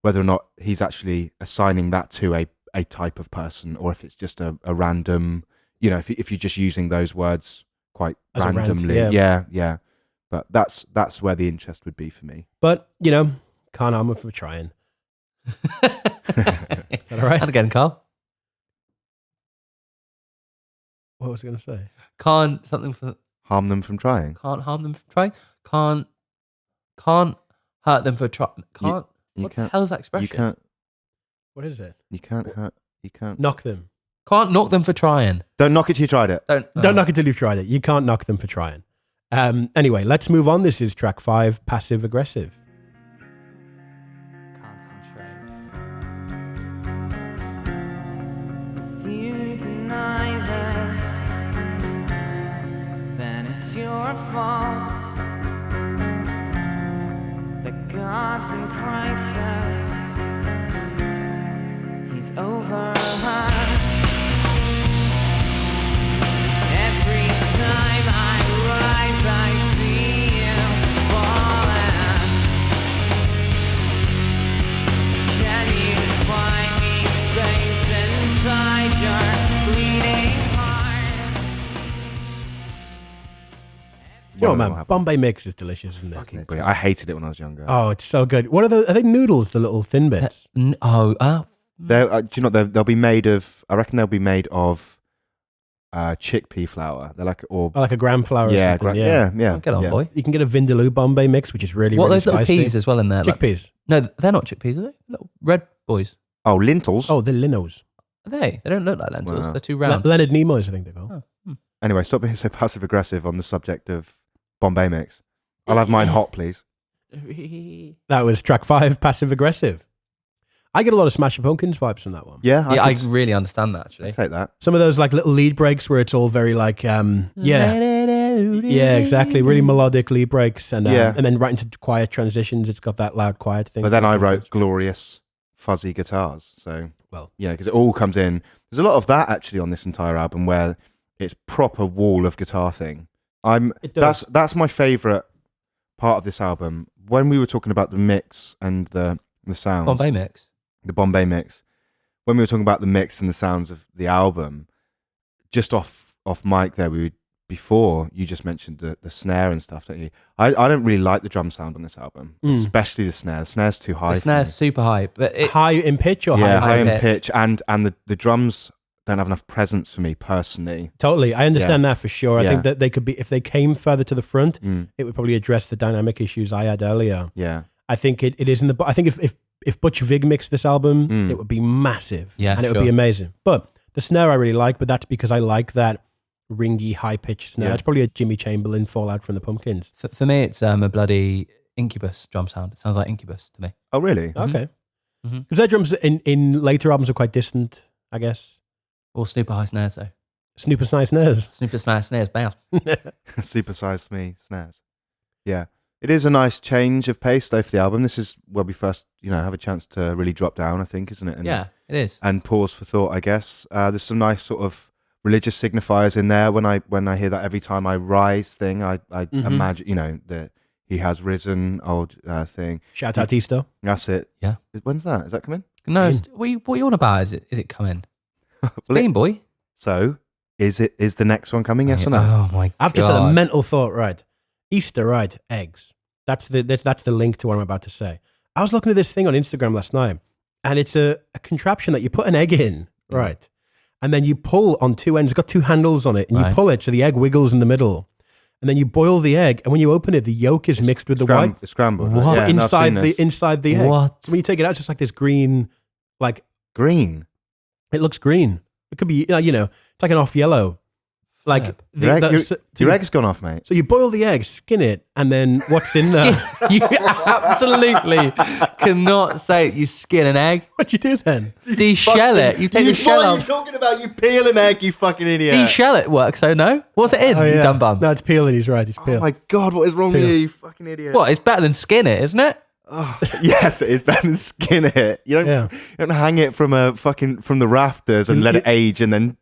whether or not he's actually assigning that to a type of person, or if it's just a random, you know, if you're just using those words quite As a rant, randomly. Yeah. But that's where the interest would be for me. But, you know, can't harm him for trying. Is that all right? And again, Carl. What was I going to say? Can't something for Harm them from trying. can't harm them from trying. Can't hurt them for trying. Can't. You What can't. the hell's that expression? You can't. What is it? You can't hurt. You can't. Knock them. Can't knock them for trying. Don't knock it till you tried it. Don't knock it till you've tried it. You can't knock them for trying. Anyway, let's move on. This is track 5, Passive Aggressive. Concentrate. If you deny this, then it's your fault. The God's in crisis. He's over her. Every time I rise, I see you falling. Can you find me space inside your bleeding heart? You know what, Well, man? what happened? Bombay mix is delicious, isn't it? Fucking brilliant. I hated it when I was younger. Oh, it's so good. What are those? Are they noodles, the little thin bits? Do you know they'll be made of? I reckon they'll be made of chickpea flour. They're like Like a gram flour or something. yeah. Get on, yeah. boy. You can get a Vindaloo Bombay mix, which is really, What are really those little spicy. peas as well in there? Like- Chickpeas. no, they're not chickpeas, are they? Little red boys. Oh, lentils. Oh, the Linnos. Are they? They don't look like lentils. Wow. They're too round. Leonard Nimoy's, I think they're called. Oh. Anyway, stop being so passive aggressive on the subject of Bombay mix. I'll have mine hot, please. That was track 5, Passive Aggressive. I get a lot of Smashing Pumpkins vibes from that one. Yeah, I could really understand that actually. take that. Some of those like little lead breaks where it's all very like, yeah, exactly. Really melodic lead breaks. And then right into quiet transitions. It's got that loud quiet thing. But then I wrote glorious fuzzy guitars. So, Well. yeah, because it all comes in. There's a lot of that actually on this entire album where it's proper wall of guitar thing. It does. That's my favorite part of this album. When we were talking about the mix and the sounds, Bombay mix. the Bombay mix, when we were talking about the mix and the sounds of the album, just off mic there, before you just mentioned the snare and stuff, don't you? I don't really like the drum sound on this album, especially the snare. The snare's too high. The snare's super high, but high in pitch or high high? in pitch. pitch, and the drums don't have enough presence for me personally. Totally. I understand that for sure. I Yeah. think that they could be, if they came further to the front, it would probably address the dynamic issues I had earlier. Yeah. I think it is in the, I think if Butch Vig mixed this album, it would be massive. Yeah, and it would sure. be amazing. But the snare I really like, but that's because I like that ringy, high-pitched snare. Yeah. It's probably a Jimmy Chamberlain fallout from the Pumpkins. for me, it's a bloody Incubus drum sound. It sounds like Incubus to me. Oh, really? Okay. Because their drums in later albums are quite distant, I guess. Or Snooper high snares though. Snooper Snice Snares. Snooper snares bounce. Supersized me snares. Yeah. It is a nice change of pace though for the album. This is where we first, have a chance to really drop down, I think, isn't it? And, Yeah, it is. And pause for thought, I guess. There's some nice sort of religious signifiers in there. When I hear that every time I rise thing, I imagine, that he has risen, old thing. Shout out Easter. That's it. Yeah. When's that? Is that coming? No, what are you on about? Is it coming? Bean Boy? So, is the next one coming? Yes or no? Oh my god. I've just had a mental thought, right? Easter, right? Eggs. That's the link to what I'm about to say. I was looking at this thing on Instagram last night, and it's a contraption that you put an egg in, right? And then you pull on two ends. It's got two handles on it, and you pull it so the egg wiggles in the middle. And then you boil the egg, and when you open it, the yolk is mixed with the white. It's scrambled. What? Yeah, inside the egg. What? So when you take it out, it's just like this green, like green. it looks green. It could be, it's like an off yellow. Like your egg's gone off, mate. So you boil the egg, skin it, and then what's in there? You absolutely cannot say you skin an egg. What you do then? De-shell it. You take the shell What are you off. talking about? You peel an egg, you fucking idiot. De-shell it works, so no? What's it in, you dumb bum? No, it's peeling. He's right. It's Oh peeling. my God, what is wrong with you fucking idiot? What? It's better than skin it, isn't it? Oh, yes, it is better than skin it. You don't hang it from the rafters and let it age and then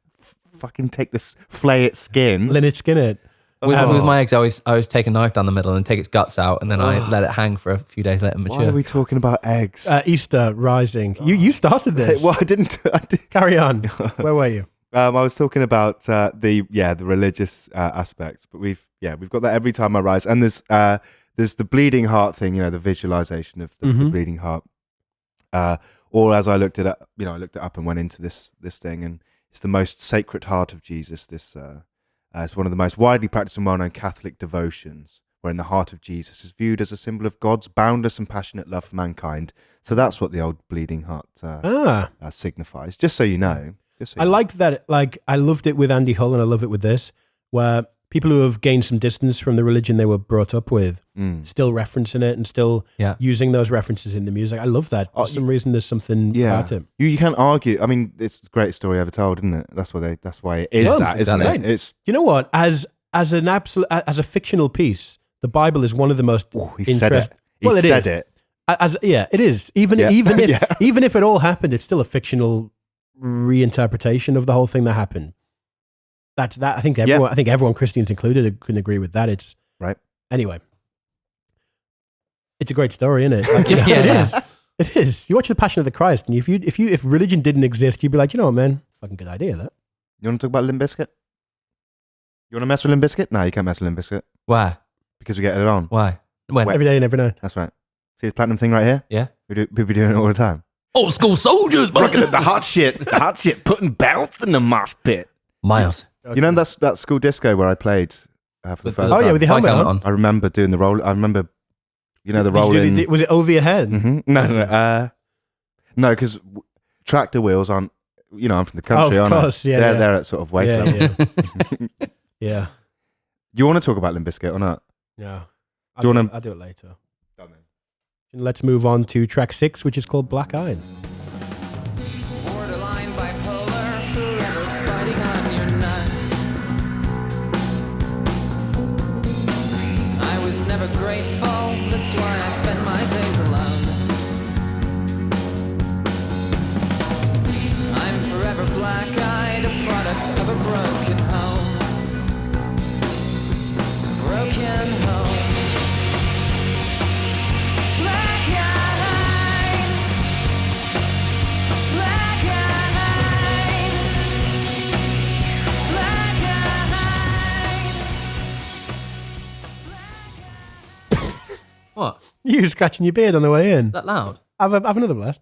fucking take this flay its skin. Let it skin it. With my eggs, I always take a knife down the middle and take its guts out, and then I let it hang for a few days, let it mature. Why are we talking about eggs? Easter rising. You started this. Well, I didn't. Carry on. Where were you? I was talking about the religious aspects, but we've got that every time I rise, and there's the bleeding heart thing, the visualization of the bleeding heart. Or as I looked it up, I looked it up and went into this thing, and it's the most sacred heart of Jesus. It's one of the most widely practiced and well-known Catholic devotions, wherein the heart of Jesus is viewed as a symbol of God's boundless and passionate love for mankind. So that's what the old bleeding heart signifies. Just so you know. I liked that. Like, I loved it with Andy Hull, and I love it with this, where people who have gained some distance from the religion they were brought up with still referencing it and still using those references in the music. I love that. For some reason, there's something about it. You can't argue. I mean, it's the greatest story ever told, isn't it? That's why it is that, isn't it? It's, you know what? As a fictional piece, the Bible is one of the most interesting. He said it. It is. Even if it all happened, it's still a fictional reinterpretation of the whole thing that happened. I think everyone, Christians included, can agree with that. It's right. Anyway, it's a great story, isn't it? Like, it is. It is. You watch The Passion of the Christ, and if religion didn't exist, you'd be like, you know what, man, fucking good idea that. You want to talk about Limp Bizkit? You want to mess with Limp Bizkit? No, you can't mess with Limp Bizkit. Why? Because we get it on. Why? When? Every day and every night. That's right. See this platinum thing right here? Yeah. We'll be doing it all the time. Old school soldiers, man. Looking at the hot shit, putting bounce in the mosh pit. Miles. You know that school disco where I played for the first time? Oh yeah, with the helmet on. I remember doing the roll. I remember, the rolling. Was it over your head? Mm-hmm. No, because tractor wheels aren't. I'm from the country, of aren't course, I? yeah, They're at sort of waist level. Yeah. You want to talk about Limp Bizkit or not? Yeah. Do you want to? I'll do it later. Let's move on to track 6, which is called Black Eyed. Borderline bipolar, forever fighting on your nuts. I was never grateful, that's why I spend my days alone. I'm forever black-eyed, a product of a broken home. Broken home. What? You were scratching your beard on the way in. Is that loud? Have another blast.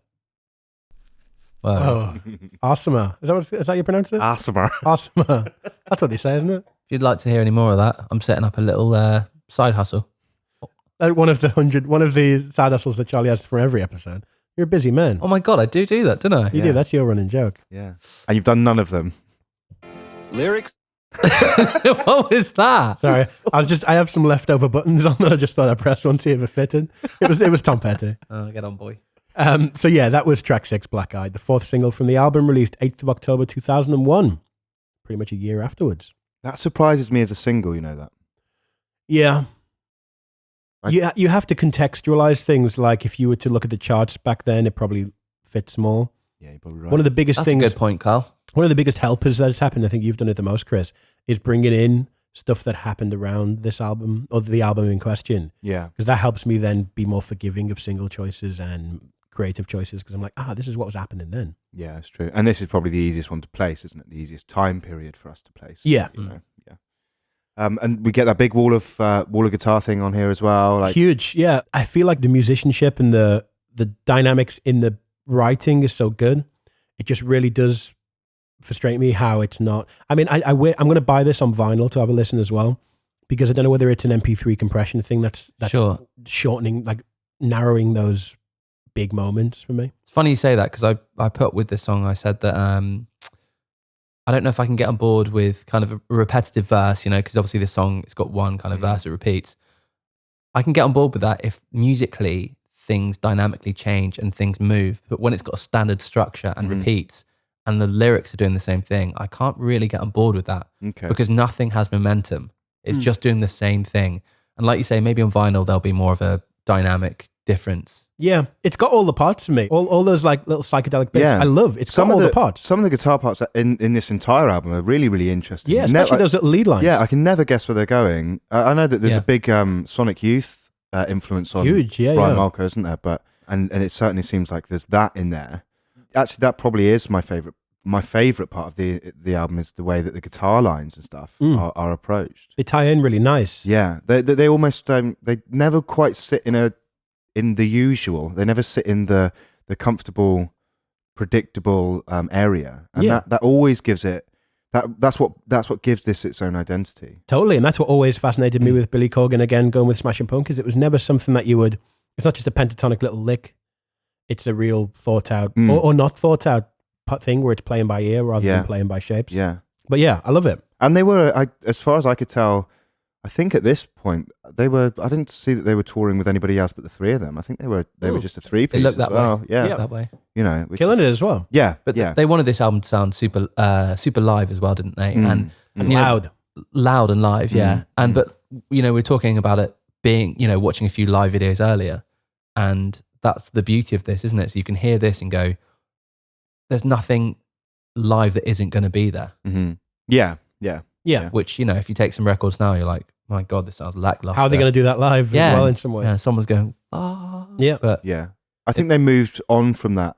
Well, Awesomer. Is that how you pronounce it? Awesomer. Awesomer. That's what they say, isn't it? if you'd like to hear any more of that, I'm setting up a little side hustle. One of the side hustles that Charlie has for every episode. You're a busy man. Oh my God, I do that, don't I? You do. That's your running joke. Yeah. And you've done none of them. Lyrics? What was that? Sorry, I have some leftover buttons on that I just thought I'd press one to see if it fitted. It was Tom Petty. Oh, get on, boy. So yeah, that was track 6, Black Eyed, the 4th single from the album, released 8th of October 2001, pretty much a year afterwards. That surprises me as a single, you know that? Yeah. You have to contextualize things. Like if you were to look at the charts back then, it probably fits more. Yeah, you're probably right. One of the biggest That's things. a good point, Carl. One of the biggest helpers that has happened, I think you've done it the most, Chris, is bringing in stuff that happened around this album or the album in question. Yeah. Because that helps me then be more forgiving of single choices and creative choices, because I'm like, this is what was happening then. Yeah, it's true. And this is probably the easiest one to place, isn't it? The easiest time period for us to place. Yeah. You know? Yeah. And we get that big wall of guitar thing on here as well. Like huge. Yeah. I feel like the musicianship and the dynamics in the writing is so good. It just really does frustrate me how it's not. I mean, I'm going to buy this on vinyl to have a listen as well, because I don't know whether it's an MP3 compression thing that's Sure. shortening, like narrowing those big moments for me. It's funny you say that, because I put with this song, I said that I don't know if I can get on board with kind of a repetitive verse, you know, because obviously this song, it's got one kind of verse that repeats. I can get on board with that if musically things dynamically change and things move, but when it's got a standard structure and repeats and the lyrics are doing the same thing, I can't really get on board with that, because nothing has momentum. It's just doing the same thing. And like you say, maybe on vinyl there'll be more of a dynamic difference. Yeah, it's got all the parts for me. All those like little psychedelic bits. Yeah. I love. It's got all the parts. Some of the guitar parts in this entire album are really, really interesting. Yeah, especially those little lead lines. Yeah, I can never guess where they're going. I know that there's a big Sonic Youth influence on Huge, yeah, Brian yeah. Malko, isn't there? But and it certainly seems like there's that in there. Actually, that probably is my favorite. My favorite part of the album is the way that the guitar lines and stuff are approached. They tie in really nice. Yeah, they almost they never quite sit in the usual. They never sit in the comfortable, predictable area, and that always gives it that's what gives this its own identity. Totally, and that's what always fascinated me with Billy Corgan, again going with Smashing Pumpkins. It was never something that you would. It's not just a pentatonic little lick. It's a real thought out or not thought out thing where it's playing by ear rather than playing by shapes. Yeah, but yeah, I love it. And they were, as far as I could tell, I think at this point they were. I didn't see that they were touring with anybody else but the three of them. I think they were just a three-piece. It looked that way. Yeah, that way. You know, killing it as well. Yeah, but they wanted this album to sound super live as well, didn't they? And loud and live. Yeah, but you know, we're talking about it being, you know, watching a few live videos earlier, and that's the beauty of this, isn't it? So you can hear this and go, "There's nothing live that isn't going to be there." Mm-hmm. Yeah. Which, you know, if you take some records now, you're like, my God, this sounds lackluster. How are they going to do that live as well in some ways? Yeah, someone's going, yeah. But yeah. I think they moved on from that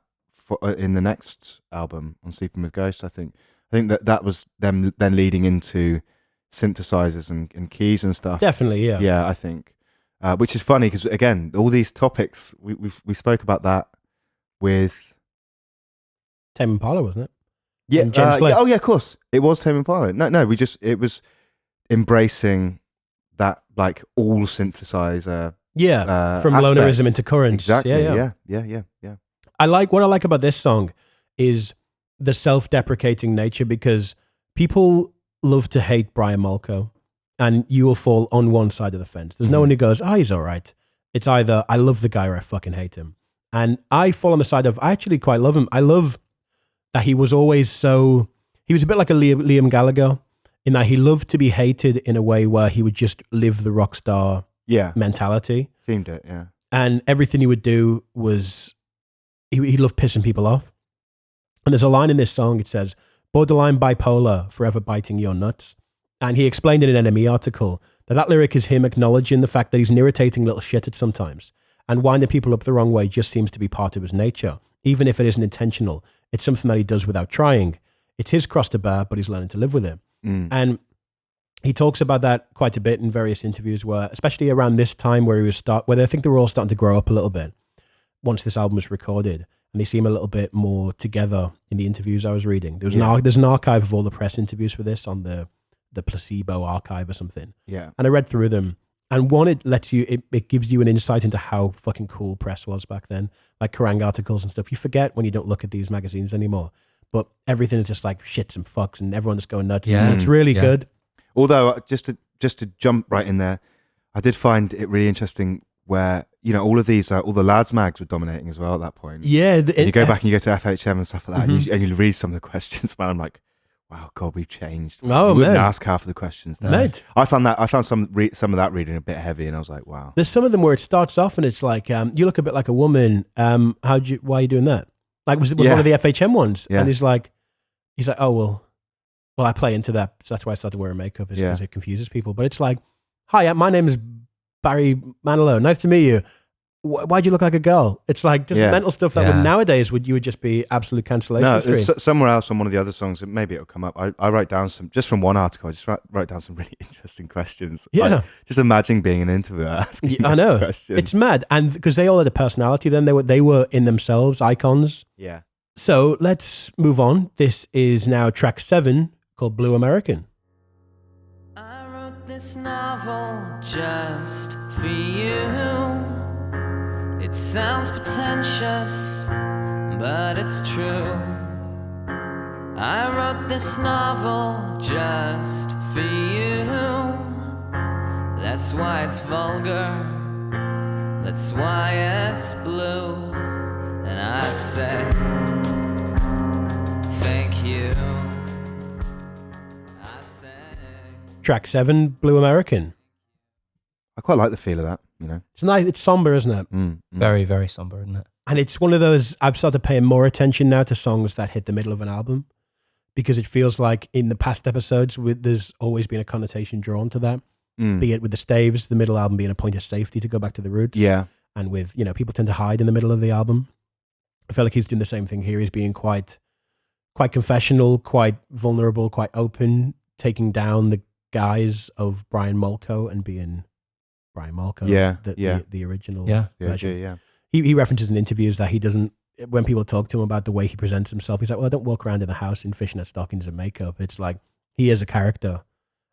in the next album, on Sleeping with Ghosts, I think that was them then leading into synthesizers and keys and stuff. Definitely, yeah. Yeah, I think. Which is funny because, again, all these topics, we spoke about that with... Tame Impala, wasn't it? Yeah. Oh, yeah, of course. It was Tame Impala. No, it was embracing that, like, all synthesizer. Yeah, from aspect. lonerism into currents. Exactly. Yeah. What I like about this song is the self-deprecating nature, because people love to hate Brian Malko, and you will fall on one side of the fence. There's no one who goes, he's all right. It's either I love the guy or I fucking hate him. And I fall on the side of I actually quite love him. I love that he was always he was a bit like a Liam Gallagher in that he loved to be hated in a way where he would just live the rock star mentality. Seemed it, yeah. And everything he would do was, he loved pissing people off. And there's a line in this song, it says, borderline bipolar, forever biting your nuts. And he explained in an NME article that lyric is him acknowledging the fact that he's an irritating little shit at sometimes. And winding people up the wrong way just seems to be part of his nature. Even if it isn't intentional, it's something that he does without trying. It's his cross to bear, but he's learning to live with it. And he talks about that quite a bit in various interviews, where, especially around this time where where I think they were all starting to grow up a little bit once this album was recorded, and they seem a little bit more together in the interviews I was reading. There's an archive of all the press interviews for this on the Placebo archive or something. Yeah. And I read through them. And one, it gives you an insight into how fucking cool press was back then, like Kerrang articles and stuff. You forget when you don't look at these magazines anymore, but everything is just like shits and fucks, and everyone's going nuts. Yeah, and it's really good. Although, just to jump right in there, I did find it really interesting where all of these, all the lads mags were dominating as well at that point. Yeah. And you go back and you go to FHM and stuff like that, and you read some of the questions, man. I'm like, wow, God, we've changed. Oh, we wouldn't man. ask half of the questions there. Mate. I found some of that reading a bit heavy, and I was like, wow. There's some of them where it starts off and it's like, you look a bit like a woman. Why are you doing that? Like, was one of the FHM ones? Yeah. And he's like, oh, well, I play into that. So that's why I started wearing makeup, is because it confuses people. But it's like, hi, my name is Barry Manilow. Nice to meet you. Why'd you look like a girl? It's like just mental stuff that would nowadays you would just be absolute cancellation. No, it's somewhere else on one of the other songs. Maybe it'll come up. I write down some, just from one article, I just write down some really interesting questions. Yeah. Like, just imagine being an interviewer asking I know. questions. It's mad. And because they all had a personality then, they were in themselves icons. Yeah. So let's move on. This is now track 7 called Blue American. I wrote this novel just for you. It sounds pretentious, but it's true. I wrote this novel just for you. That's why it's vulgar. That's why it's blue. And I say, thank you. I say, Track 7, Blue American. I quite like the feel of that, It's nice. It's somber, isn't it? Very, very somber, isn't it? And it's one of those, I've started paying more attention now to songs that hit the middle of an album, because it feels like in the past episodes, there's always been a connotation drawn to that, be it with the staves, the middle album being a point of safety to go back to the roots. Yeah. And with, people tend to hide in the middle of the album. I feel like he's doing the same thing here. He's being quite confessional, quite vulnerable, quite open, taking down the guise of Brian Molko and being Brian Molko, the original version. Yeah. He references in interviews that he doesn't, when people talk to him about the way he presents himself, he's like, well, I don't walk around in the house in fishnet stockings and makeup. It's like, he is a character.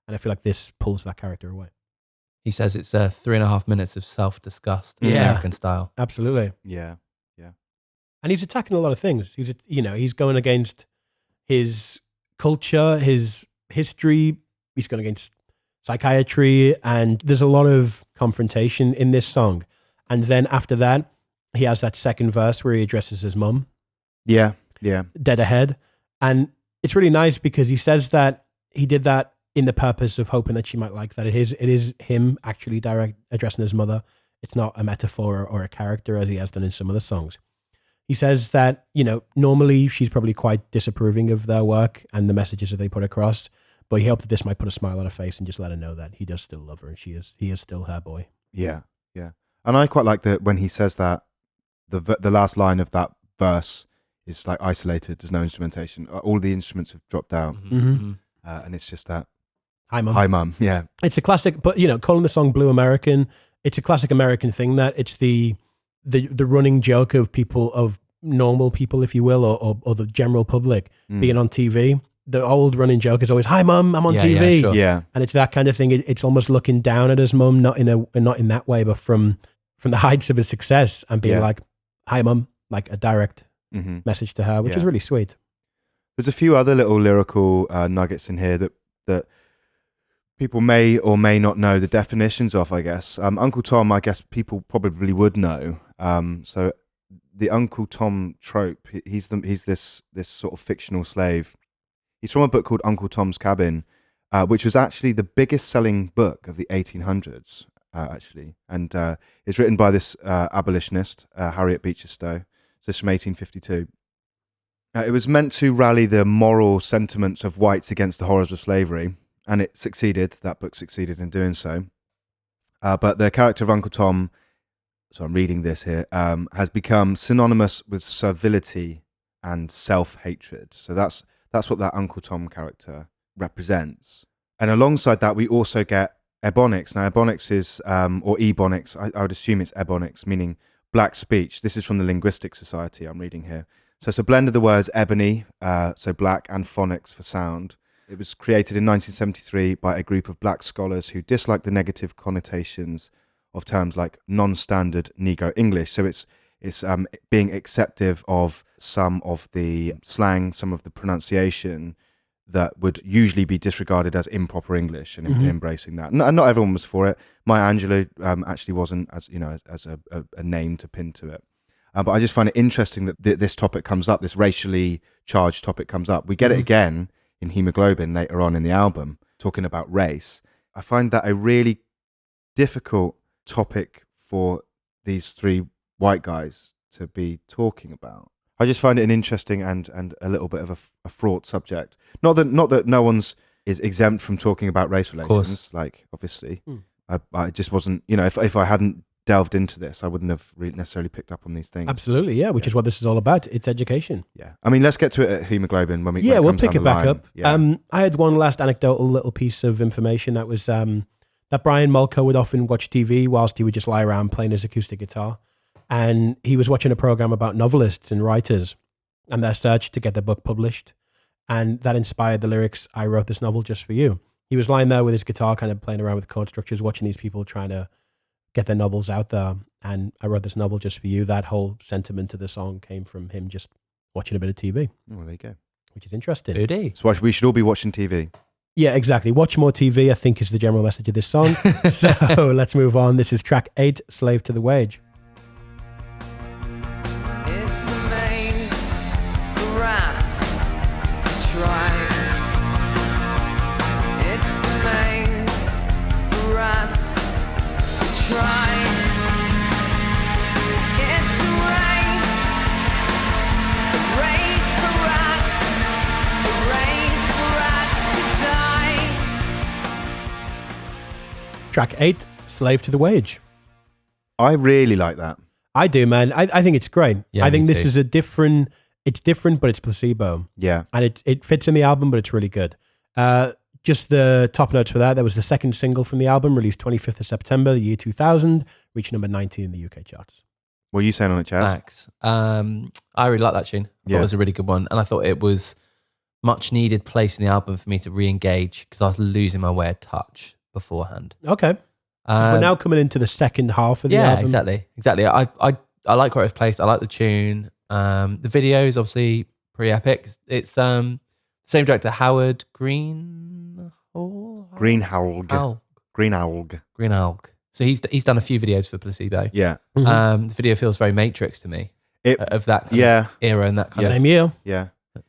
And I feel like this pulls that character away. He says it's 3.5 minutes of self-disgust in American style. Absolutely. Yeah. And he's attacking a lot of things. He's going against his culture, his history. He's going against psychiatry, and there's a lot of confrontation in this song. And then after that, he has that second verse where he addresses his mum. Yeah. Dead ahead. And it's really nice because he says that he did that in the purpose of hoping that she might like that. It is him actually addressing his mother. It's not a metaphor or a character as he has done in some other songs. He says that, normally she's probably quite disapproving of their work and the messages that they put across, but he hoped that this might put a smile on her face and just let her know that he does still love her and he is still her boy. Yeah. And I quite like that when he says that the last line of that verse is like isolated. There's no instrumentation. All the instruments have dropped out, and it's just that. Hi, Mum. Hi, Mum. Yeah. It's a classic, but calling the song Blue American, it's a classic American thing that it's the running joke of people, of normal people, if you will, or the general public being on TV. The old running joke is always, "Hi, Mum, I'm on TV." Yeah, sure. Yeah. And it's that kind of thing. It's almost looking down at his mum, not in that way, but from the heights of his success and being like, "Hi, Mum," like a direct message to her, which is really sweet. There's a few other little lyrical nuggets in here that people may or may not know the definitions of, I guess. Uncle Tom, I guess people probably would know. So the Uncle Tom trope, he's this sort of fictional slave. He's from a book called Uncle Tom's Cabin, which was actually the biggest selling book of the 1800s, actually. And it's written by this abolitionist, Harriet Beecher Stowe. So it's from 1852. It was meant to rally the moral sentiments of whites against the horrors of slavery. And it succeeded. That book succeeded in doing so. But the character of Uncle Tom, so I'm reading this here, has become synonymous with servility and self-hatred. So that's what that Uncle Tom character represents. And alongside that, we also get ebonics. Now, ebonics is, or ebonics, I would assume it's ebonics, meaning black speech. This is from the Linguistic Society I'm reading here. So it's a blend of the words ebony, so black, and phonics for sound. It was created in 1973 by a group of black scholars who disliked the negative connotations of terms like non-standard Negro English. So it's being acceptive of some of the slang, some of the pronunciation, that would usually be disregarded as improper English, and embracing that. And not everyone was for it. Maya Angelou actually wasn't, as you know, as a name to pin to it. But I just find it interesting that this topic comes up, this racially charged topic comes up. We get it again in Hemoglobin later on in the album, talking about race. I find that a really difficult topic for these three white guys to be talking about. I just find it an interesting and a little bit of a fraught subject. Not that no one's is exempt from talking about race relations, like obviously. I just wasn't, you know, if I hadn't delved into this, I wouldn't have really necessarily picked up on these things. Absolutely, yeah, which is what this is all about. It's education. Yeah. I mean, let's get to it at Hemoglobin when we'll pick it back up. Yeah. I had one last anecdotal little piece of information that was that Brian Molko would often watch TV whilst he would just lie around playing his acoustic guitar. And he was watching a program about novelists and writers and their search to get their book published. And that inspired the lyrics, "I wrote this novel just for you." He was lying there with his guitar, kind of playing around with chord structures, watching these people trying to get their novels out there. And "I wrote this novel just for you." That whole sentiment of the song came from him just watching a bit of TV. Oh, there you go. Which is interesting. Booty. So we should all be watching TV. Yeah, exactly. Watch more TV, I think, is the general message of this song. So let's move on. This is track 8, "Slave to the Wage." It's a maze for rats to try. It's a maze for rats to try. It's a race for rats, a race for rats to die. Track 8, "Slave to the Wage." I really like that. I do, man. I think it's great. Yeah, I think me this too. is it's different, but it's Placebo. Yeah. And it fits in the album, but it's really good. Just the top notes for that. That was the second single from the album, released 25th of September, the year 2000, reached number 90 in the UK charts. What are you saying on it, Chaz? Thanks. I really like that tune. I thought it was a really good one. And I thought it was much needed place in the album for me to re-engage because I was losing my way of touch beforehand. Okay. 'Cause we're now coming into the second half of the album. Exactly. I like where it's placed. I like the tune. The video is obviously pretty epic. It's same director, Howard Greenhalgh. Greenhalgh. So he's done a few videos for Placebo. Yeah. Mm-hmm. The video feels very Matrix to me. Of that kind of era and that kind Same year. Yeah.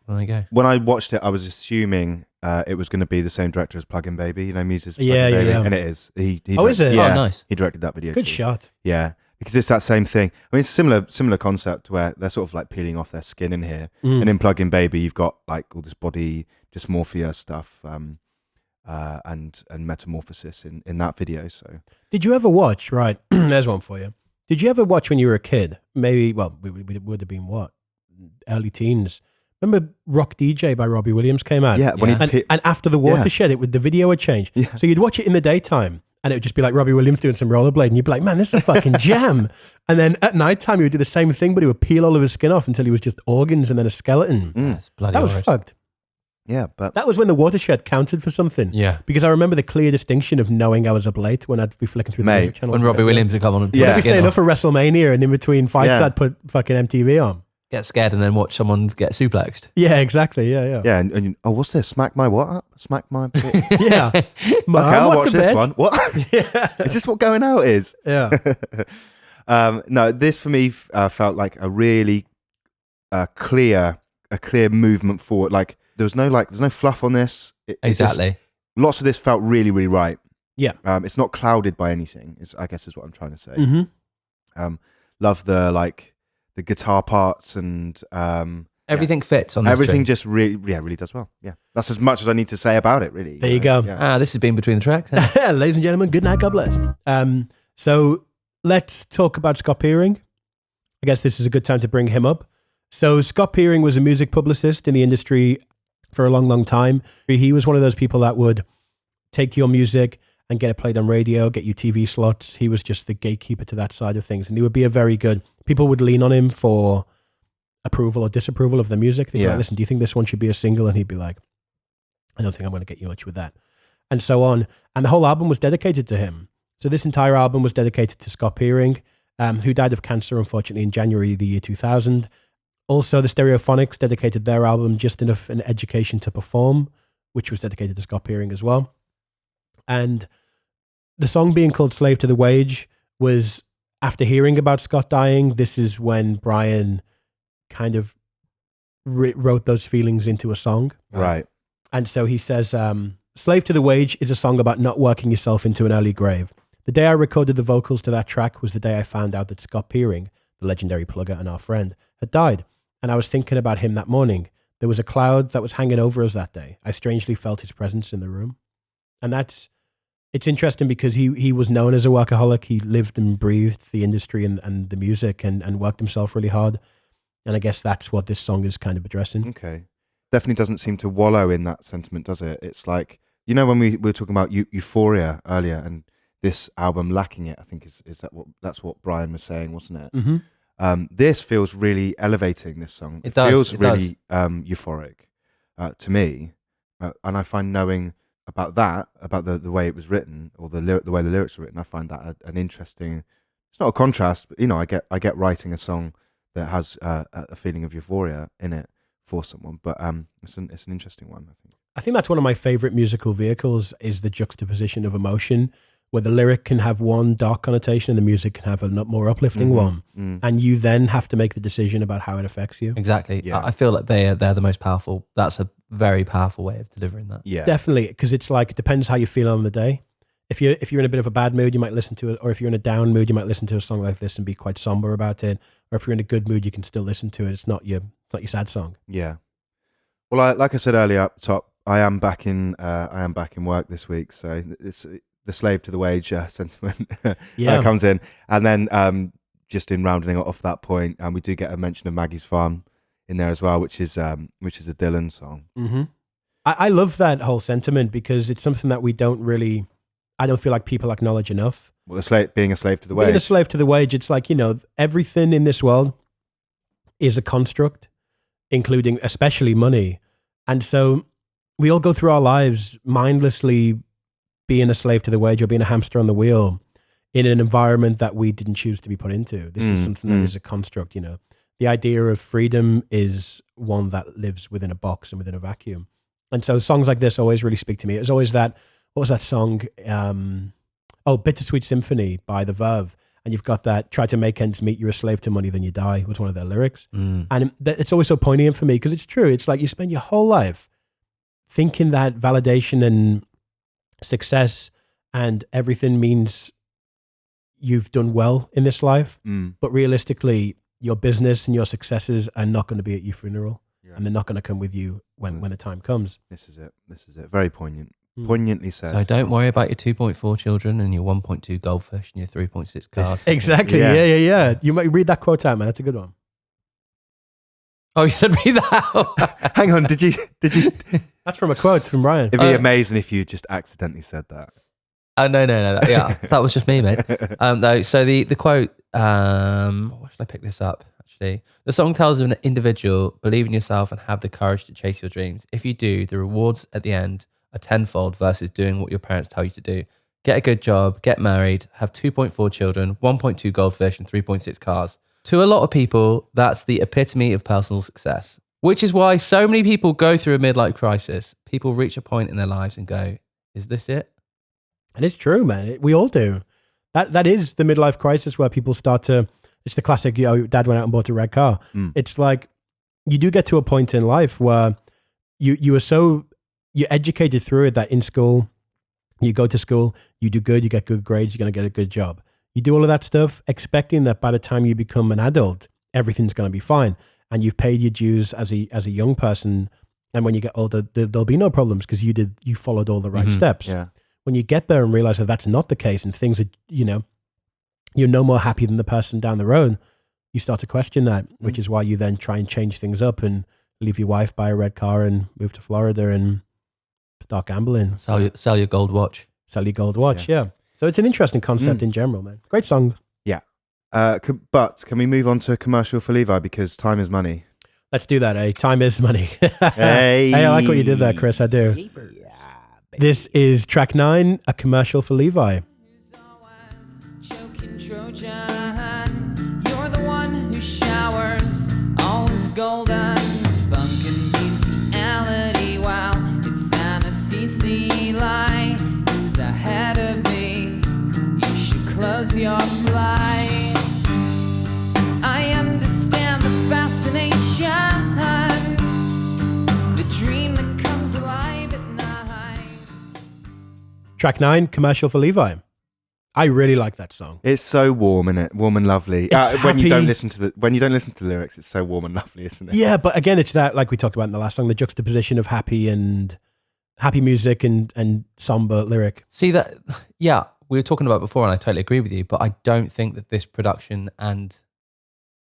There you go. When I watched it, I was assuming it was going to be the same director as Plug-in Baby, you know, Muse's Plug-in Baby, and it is. He is it? Yeah, oh, nice. He directed that video. Good too. shot. Yeah, because it's that same thing. I mean, it's a similar concept where they're sort of like peeling off their skin in here, and in Plug-in Baby, you've got like all this body dysmorphia stuff and metamorphosis in that video. So, did you ever watch? Right, there's one for you. Did you ever watch when you were a kid? Maybe, well, we would have been what, early teens. Remember Rock DJ by Robbie Williams came out? Yeah, and after the Watershed, the video would change. Yeah. So you'd watch it in the daytime, and it would just be like Robbie Williams doing some rollerblade, and you'd be like, "Man, this is a fucking jam." And then at nighttime, he would do the same thing, but he would peel all of his skin off until he was just organs and then a skeleton. That's bloody That was horrid. fucked. yeah, but That was when the Watershed counted for something. Yeah. Because I remember the clear distinction of knowing I was up late when I'd be flicking through the Mate, music channels. When Robbie Williams would come on and put Yeah. I'd be his skin staying up off. for WrestleMania, and in between fights, Yeah. I'd put fucking MTV on. Get scared and then watch someone get suplexed. Yeah, exactly. Yeah. yeah, and what's this? Smack my what up? Smack my. Okay, Yeah. I'll What's watch a this bitch? one. What? Yeah. Is this what going out is? Yeah. No, this for me felt like a really clear movement forward. Like there's no fluff on this. It's just- Exactly. lots of this felt really, really right. Yeah. It's not clouded by anything. I guess is what I'm trying to say. Mm-hmm. Love the guitar parts and Everything fits on this everything. tune. Just really does well. Yeah, that's as much as I need to say about it. Really. There you go. Yeah. This has been Between the Tracks. Ladies and gentlemen, good night. God bless. So let's talk about Scott Peering. I guess this is a good time to bring him up. So Scott Peering was a music publicist in the industry for a long, long time. He was one of those people that would take your music and get it played on radio, get you TV slots. He was just the gatekeeper to that side of things. And he would be a very good, people would lean on him for approval or disapproval of the music. They'd be like, listen, do you think this one should be a single? And he'd be like, I don't think I'm going to get you much with that. And so on. And the whole album was dedicated to him. So this entire album was dedicated to Scott Peering, who died of cancer, unfortunately, in January the year 2000. Also, the Stereophonics dedicated their album Just Enough an Education to Perform, which was dedicated to Scott Peering as well. And the song being called Slave to the Wage was after hearing about Scott dying. This is when Brian kind of wrote those feelings into a song. Right. And so he says, Slave to the Wage is a song about not working yourself into an early grave. The day I recorded the vocals to that track was the day I found out that Scott Peering, the legendary plugger and our friend, had died. And I was thinking about him that morning. There was a cloud that was hanging over us that day. I strangely felt his presence in the room. And it's interesting because he was known as a workaholic. He lived and breathed the industry and the music and worked himself really hard. And I guess that's what this song is kind of addressing. Okay. Definitely doesn't seem to wallow in that sentiment, does it? It's like, you know, when we were talking about Euphoria earlier, and this album lacking it, I think that's what Brian was saying, wasn't it? Mm-hmm. This feels really elevating, this song. It feels really euphoric to me. And I find knowing about that, about the way it was written, or the way the lyrics were written, I find that an interesting, it's not a contrast, but, you know, I get writing a song that has a feeling of euphoria in it for someone, but it's an interesting one, I think. I think that's one of my favorite musical vehicles, is the juxtaposition of emotion, where the lyric can have one dark connotation and the music can have a more uplifting one. And you then have to make the decision about how it affects you. Exactly. Yeah. I feel like they're the most powerful. That's a very powerful way of delivering that. Yeah, definitely, because it's like, it depends how you feel on the day. If you're in a bit of a bad mood, you might listen to it, or if you're in a down mood, you might listen to a song like this and be quite somber about it. Or if you're in a good mood, you can still listen to it. It's not your sad song. Yeah. Well, like I said earlier up top, I am back in work this week, so it's the slave to the wage sentiment comes in, and then just in rounding off that point, we do get a mention of Maggie's Farm in there as well, which is a Dylan song. Mm-hmm. I love that whole sentiment because it's something that I don't feel like people acknowledge enough. Well, being a slave to the wage. Being a slave to the wage, it's like, you know, everything in this world is a construct, including especially money. And so we all go through our lives mindlessly being a slave to the wage or being a hamster on the wheel in an environment that we didn't choose to be put into. This is something that is a construct, you know. The idea of freedom is one that lives within a box and within a vacuum. And so songs like this always really speak to me. It was always that, what was that song? Bittersweet Symphony by The Verve. And you've got that, try to make ends meet, you're a slave to money, then you die, was one of their lyrics. And it's always so poignant for me because it's true. It's like you spend your whole life thinking that validation and success and everything means you've done well in this life. But realistically, your business and your successes are not going to be at your funeral. And they're not going to come with you when the time comes. This is it. Very poignant. Poignantly said. So don't worry about your 2.4 children and your 1.2 goldfish and your 3.6 cars. Exactly. Yeah. You might read that quote out, man. That's a good one. Oh, you said read that out. Hang on. Did you? That's from a quote from Ryan. It'd be amazing if you just accidentally said that. Oh, no. Yeah, that was just me, mate. No, so the quote, where should I pick this up? Actually, the song tells of an individual, believe in yourself and have the courage to chase your dreams. If you do, the rewards at the end are tenfold versus doing what your parents tell you to do. Get a good job, get married, have 2.4 children, 1.2 goldfish and 3.6 cars. To a lot of people, that's the epitome of personal success, which is why so many people go through a midlife crisis. People reach a point in their lives and go, is this it? And it's true, man. We all do. That is the midlife crisis where people start to, it's the classic, you know, dad went out and bought a red car. It's like, you do get to a point in life where you're educated through it that in school, you go to school, you do good, you get good grades, you're going to get a good job. You do all of that stuff expecting that by the time you become an adult, everything's going to be fine. And you've paid your dues as a young person. And when you get older, there'll be no problems because you followed all the right steps. Yeah. When you get there and realize that that's not the case and things are, you know, you're no more happy than the person down the road, you start to question that, which is why you then try and change things up and leave your wife, buy a red car and move to Florida and start gambling. Sell your gold watch. Sell your gold watch, yeah. So it's an interesting concept in general, man. Great song. Yeah. But can we move on to a commercial for Levi because time is money? Let's do that, eh? Time is money. Hey. Hey, I like what you did there, Chris. I do. This is track 9, a commercial for Levi. Choking Trojan, you're the one who showers all his golden spunk and bestiality while it's Santa Track 9, Commercial for Levi. I really like that song. It's so warm, isn't it? Warm and lovely. When you don't listen to the lyrics, it's so warm and lovely, isn't it? Yeah, but again, it's that, like we talked about in the last song, the juxtaposition of happy music and somber lyric. See that? Yeah, we were talking about it before, and I totally agree with you. But I don't think that this production and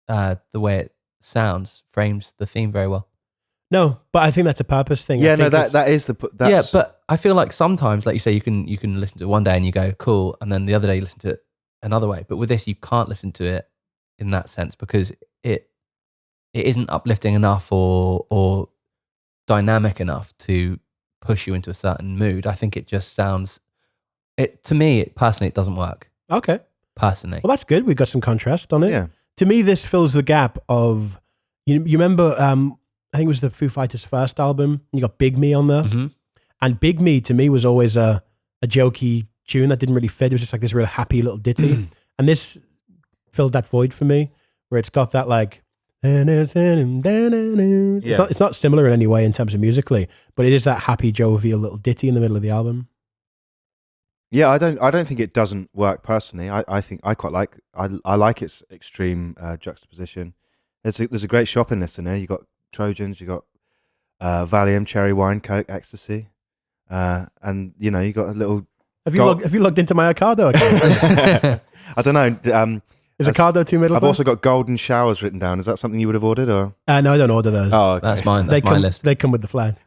the way it sounds frames the theme very well. No, but I think that's a purpose thing. Yeah, no, that is that's, yeah, but I feel like sometimes, like you say, you can listen to it one day and you go cool, and then the other day you listen to it another way. But with this, you can't listen to it in that sense because it isn't uplifting enough or dynamic enough to push you into a certain mood. I think it just sounds. To me, personally, it doesn't work. Okay. Personally, well, that's good. We've got some contrast on it. Yeah. To me, this fills the gap of you remember. I think it was the Foo Fighters' first album. You got Big Me on there. Mm-hmm. And Big Me, to me, was always a jokey tune that didn't really fit. It was just like this real happy little ditty. And this filled that void for me, where it's got that like... It's not similar in any way in terms of musically, but it is that happy, jovial little ditty in the middle of the album. Yeah, I don't think it doesn't work personally. I think I quite like... I like its extreme juxtaposition. There's a great shopping list in there. You got Trojans, you got Valium, cherry wine, Coke, ecstasy, and you got a little. Have you logged into my Ocado account? I don't know. Is Ocado too middle? I've also got golden showers written down. Is that something you would have ordered, or? No, I don't order those. Oh, okay. That's mine. That's my list. They come with the flag.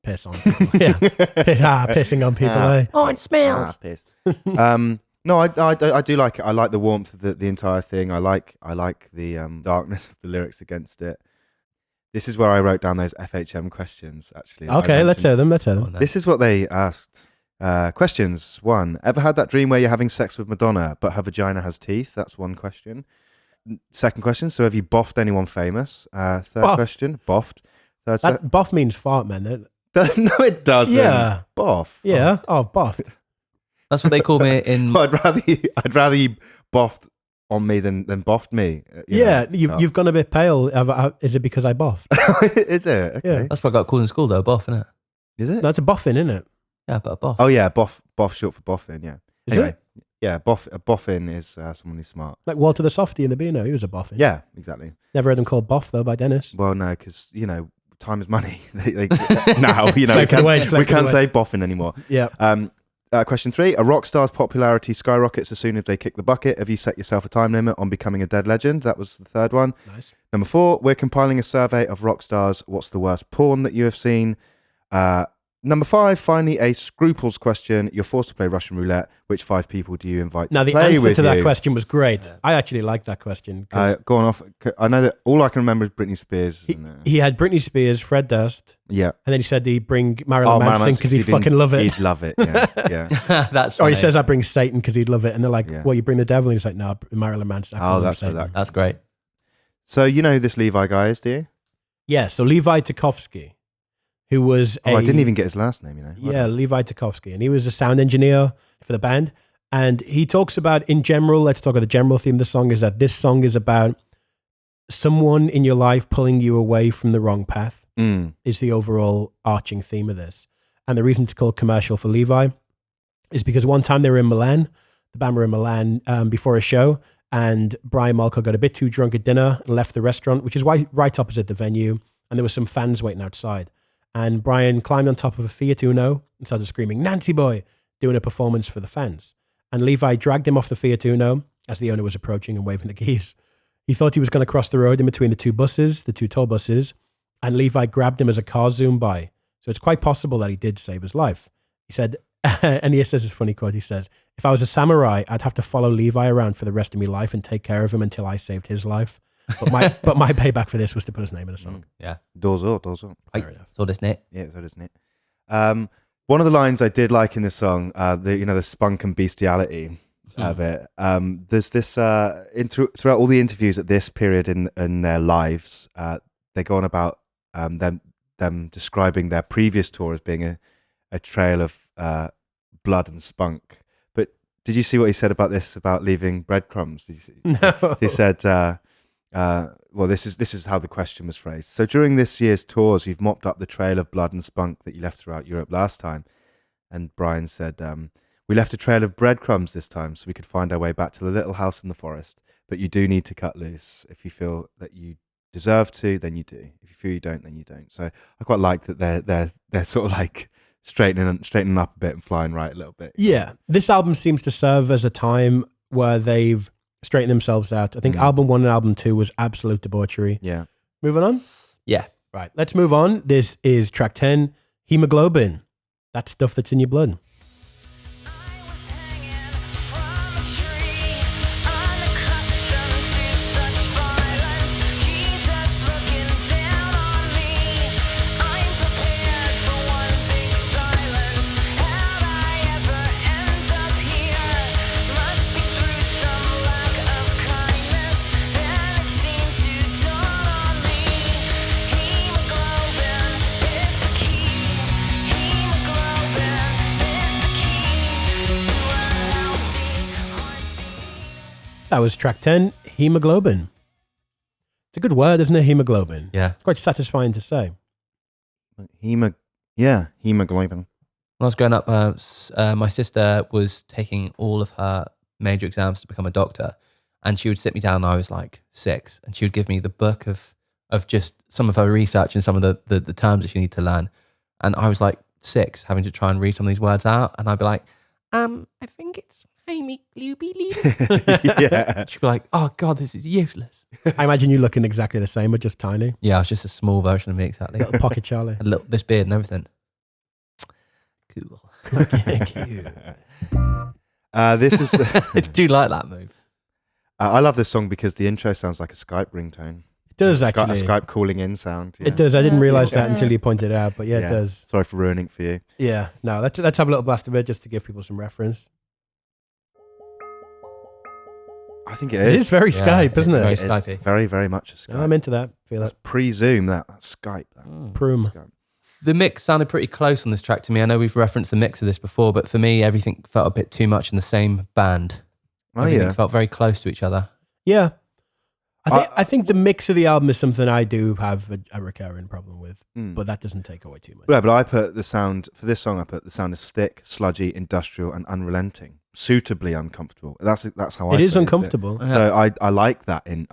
Piss on people. Yeah, pissing on people. Oh, it smells. Piss. No, I do like it. I like the warmth of the entire thing. I like the darkness of the lyrics against it. This is where I wrote down those FHM questions, actually. Okay, let's hear them. This is what they asked. Questions. 1. Ever had that dream where you're having sex with Madonna, but her vagina has teeth? That's one question. Second question. So have you boffed anyone famous? Third question. Boffed. Boff means fart, man. No, it doesn't. Yeah. Boff. Yeah. Oh, boffed. That's what they call me in. Well, I'd rather you boffed on me than boffed me. You've gone a bit pale. Is it because I boffed? Is it? Okay. Yeah. That's what I got called in school, though. Boff, isn't it? Is it? That's a boffin, isn't it? Yeah, but a boff. Oh yeah, boff short for boffin. Yeah. Is Anyway, it? yeah, a boffin is someone who's smart. Like Walter the Softie in the Beano, he was a boffin. Yeah, exactly. Never heard him called boff though by Dennis. Well, no, because time is money. Now we can't say boffin anymore. Yeah. Question 3. A rock star's popularity skyrockets as soon as they kick the bucket. Have you set yourself a time limit on becoming a dead legend? That was the third one. Nice. Number 4. We're compiling a survey of rock stars. What's the worst porn that you have seen? Number 5. Finally, a scruples question. You're forced to play Russian roulette. Which 5 people do you invite Now, to the play answer with to that you? question was great. Yeah. I actually liked that question. Going off, I know that all I can remember is Britney Spears. He had Britney Spears, Fred Durst. Yeah. And then he said he'd bring Marilyn Manson because he'd fucking love it. He'd love it, yeah. That's funny. Or he says, I bring Satan because he'd love it. And they're like, Yeah. well, you bring the devil? And he's like, no, Marilyn Manson. That's great. So you know who this Levi guy is, do you? Yeah, so Levi Tchaikovsky, who was I didn't even get his last name, Yeah, Levi Tchaikovsky. And he was a sound engineer for the band. And he talks about, in general, let's talk about the general theme of the song, is that this song is about someone in your life pulling you away from the wrong path, is the overall arching theme of this. And the reason it's called Commercial for Levi is because one time they were in Milan, the band were in Milan before a show, and Brian Molko got a bit too drunk at dinner and left the restaurant, which is right opposite the venue, and there were some fans waiting outside. And Brian climbed on top of a Fiat Uno and started screaming, Nancy boy, doing a performance for the fans. And Levi dragged him off the Fiat Uno as the owner was approaching and waving the keys. He thought he was going to cross the road in between the two toll buses, and Levi grabbed him as a car zoomed by. So it's quite possible that he did save his life. He said, and he says this funny quote, he says, if I was a samurai, I'd have to follow Levi around for the rest of my life and take care of him until I saved his life. But my payback for this was to put his name in a song. Yeah. Dozo. So doesn't it? Yeah, so doesn't it? One of the lines I did like in this song, the spunk and bestiality of it. There's this throughout all the interviews at this period in their lives, they go on about them describing their previous tour as being a trail of blood and spunk. But did you see what he said about this, about leaving breadcrumbs? Did you see? No. He said, well, this is how the question was phrased. So during this year's tours, you've mopped up the trail of blood and spunk that you left throughout Europe last time. And Brian said, we left a trail of breadcrumbs this time so we could find our way back to the little house in the forest. But you do need to cut loose. If you feel that you deserve to, then you do. If you feel you don't, then you don't. So I quite like that they're sort of like straightening up a bit and flying right a little bit. Yeah, this album seems to serve as a time where they've straightened themselves out. I think album 1 and album 2 was absolute debauchery. Yeah. Moving on? Yeah. Right, let's move on. This is track 10, Hemoglobin. That stuff that's in your blood. I was hanging from a tree, unaccustomed to such violence. Jesus looking down on me. I'm prepared for one big silence. How'd I ever end up here? Must be through some lack of kindness. Then it seemed to dawn on me. Hemoglobin is the key. Hemoglobin is the key to a healthy heartbeat. That was track 10, Hemoglobin. It's a good word, isn't it, hemoglobin? Yeah. It's quite satisfying to say. Hemoglobin. When I was growing up, my sister was taking all of her major exams to become a doctor, and she would sit me down. I was like 6, and she would give me the book of just some of her research and some of the terms that she needed to learn. And I was like 6, having to try and read some of these words out, and I'd be like, I think it's Yeah. She'd be like, oh God, this is useless. I imagine you looking exactly the same, but just tiny. Yeah, I was just a small version of me, exactly. Little pocket Charlie. Had this beard and everything. Cool. This is. I do like that move. I love this song because the intro sounds like a Skype ringtone. It does A actually. Skype calling in sound. Yeah. It does. I didn't realize that until you pointed it out, but yeah, Yeah. it does. Sorry for ruining it for you. Yeah. No, let's have a little blast of it just to give people some reference. I think it It is. is very Yeah, Skype, it's isn't it? very It is Skypey. very, very much a Skype. I'm into that. Feel That's that. pre-Zoom. That's Skype. That. Proom. Skype. The mix sounded pretty close on this track to me. I know we've referenced the mix of this before, but for me, everything felt a bit too much in the same band. Oh Everything yeah. felt very close to each other. Yeah. I think the mix of the album is something I do have a recurring problem with, but that doesn't take away too much. Yeah, but I put the sound for this song. I put the sound is thick, sludgy, industrial, and unrelenting, suitably uncomfortable. That's how I. It is phrased uncomfortable. So I like that in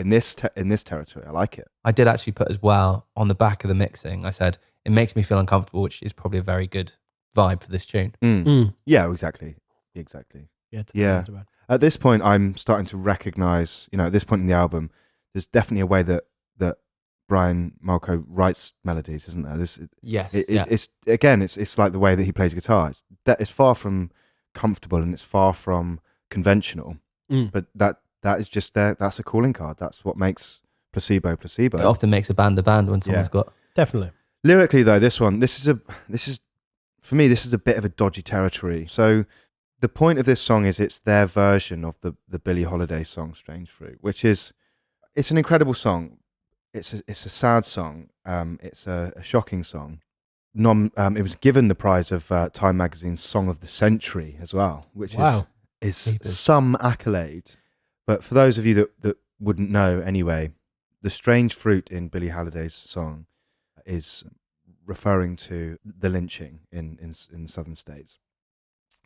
this territory. I like it. I did actually put as well on the back of the mixing, I said, it makes me feel uncomfortable, which is probably a very good vibe for this tune. Yeah, exactly. Yeah. That's about. At this point, I'm starting to recognize, at this point in the album, there's definitely a way that Brian Molko writes melodies, isn't there? Yes. It's like the way that he plays guitar. It's far from comfortable and it's far from conventional, but that is just there. That's a calling card. That's what makes Placebo. It often makes a band when someone's got. Definitely. Lyrically, though, this is for me, this is a bit of a dodgy territory. So the point of this song is it's their version of the Billie Holiday song "Strange Fruit," which is it's an incredible song. It's a sad song. It's a shocking song. It was given the prize of Time Magazine's Song of the Century as well, which is some accolade. But for those of you that wouldn't know anyway, the strange fruit in Billie Holiday's song is referring to the lynching in southern states.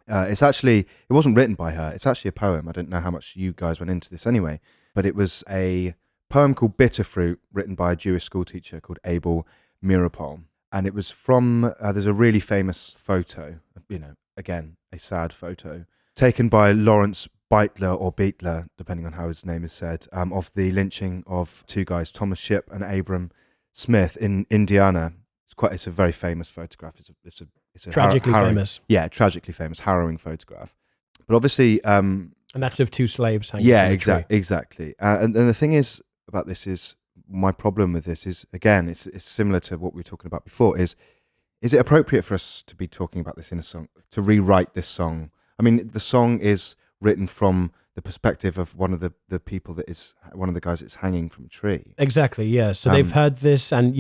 It wasn't written by her. It's actually a poem. I don't know how much you guys went into this anyway, but it was a poem called Bitter Fruit, written by a Jewish schoolteacher called Abel Mirapol. And it was from, there's a really famous photo, again, a sad photo, taken by Lawrence Beitler or Beitler, depending on how his name is said, of the lynching of two guys, Thomas Shipp and Abram Smith in Indiana. It's a very famous photograph. It's a Tragically famous. Yeah, tragically famous, harrowing photograph. But obviously, and that's of two slaves hanging. Yeah, from a tree. exactly. And the thing is about this is my problem with this is again, it's similar to what we were talking about before. Is it appropriate for us to be talking about this in a song, to rewrite this song? I mean, the song is written from the perspective of one of the people that is one of the guys that's hanging from a tree. Exactly, yeah. So they've heard this, and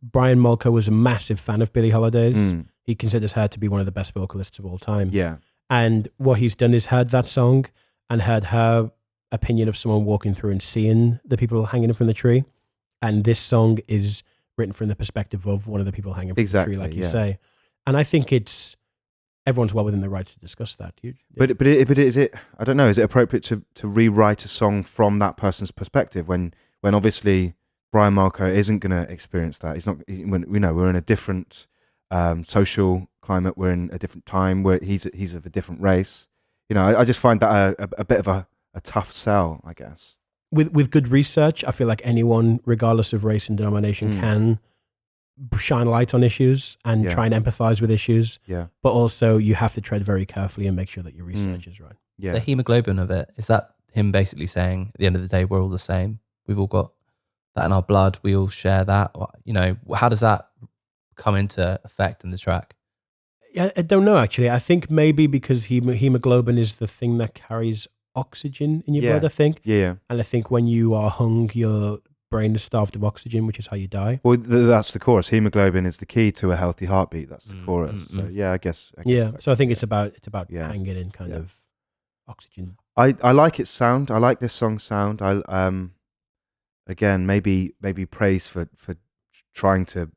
Brian Molko was a massive fan of Billie Holiday's. He considers her to be one of the best vocalists of all time. Yeah. And what he's done is heard that song and heard her opinion of someone walking through and seeing the people hanging from the tree. And this song is written from the perspective of one of the people hanging from the tree, like you say. And I think it's everyone's well within their rights to discuss that. But is it? I don't know. Is it appropriate to rewrite a song from that person's perspective when obviously Brian Malco isn't going to experience that? He's not. We're in a different social climate. We're in a different time. Where he's of a different race. I just find that a bit of a tough sell, I guess. With good research, I feel like anyone, regardless of race and denomination, can shine light on issues and try and empathize with issues. Yeah. But also, you have to tread very carefully and make sure that your research is right. Yeah. The hemoglobin of it, is that him basically saying, at the end of the day, we're all the same? We've all got that in our blood. We all share that. How does that come into effect in the track? I don't know, actually. I think maybe because hemoglobin is the thing that carries oxygen in your blood, I think. Yeah. And I think when you are hung, your brain is starved of oxygen, which is how you die. Well, that's the chorus. Hemoglobin is the key to a healthy heartbeat. That's the chorus. So yeah, I guess So I think it's about hanging in kind of oxygen. I like its sound. I like this song's sound. Again, maybe praise for trying to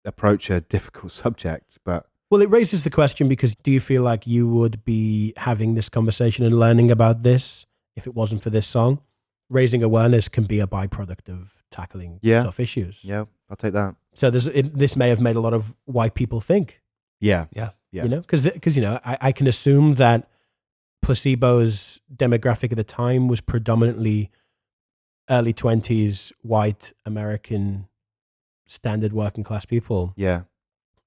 approach a difficult subject, but well, it raises the question because do you feel like you would be having this conversation and learning about this if it wasn't for this song? Raising awareness can be a byproduct of tackling tough issues. Yeah, I'll take that. So this may have made a lot of white people think. Yeah. Because I can assume that Placebo's demographic at the time was predominantly early 20s white American standard working class people. Yeah.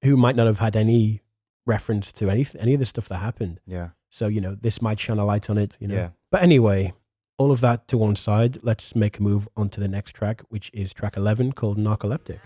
Who might not have had any reference to any of the stuff that happened. Yeah. So, this might shine a light on it, Yeah. But anyway, all of that to one side, let's make a move on to the next track, which is track 11 called Narcoleptic.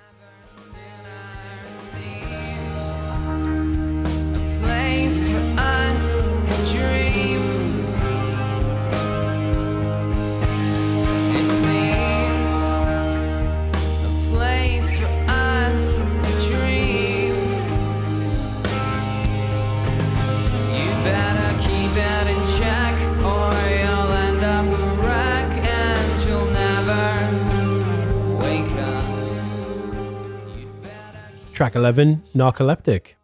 Track 11, Narcoleptic.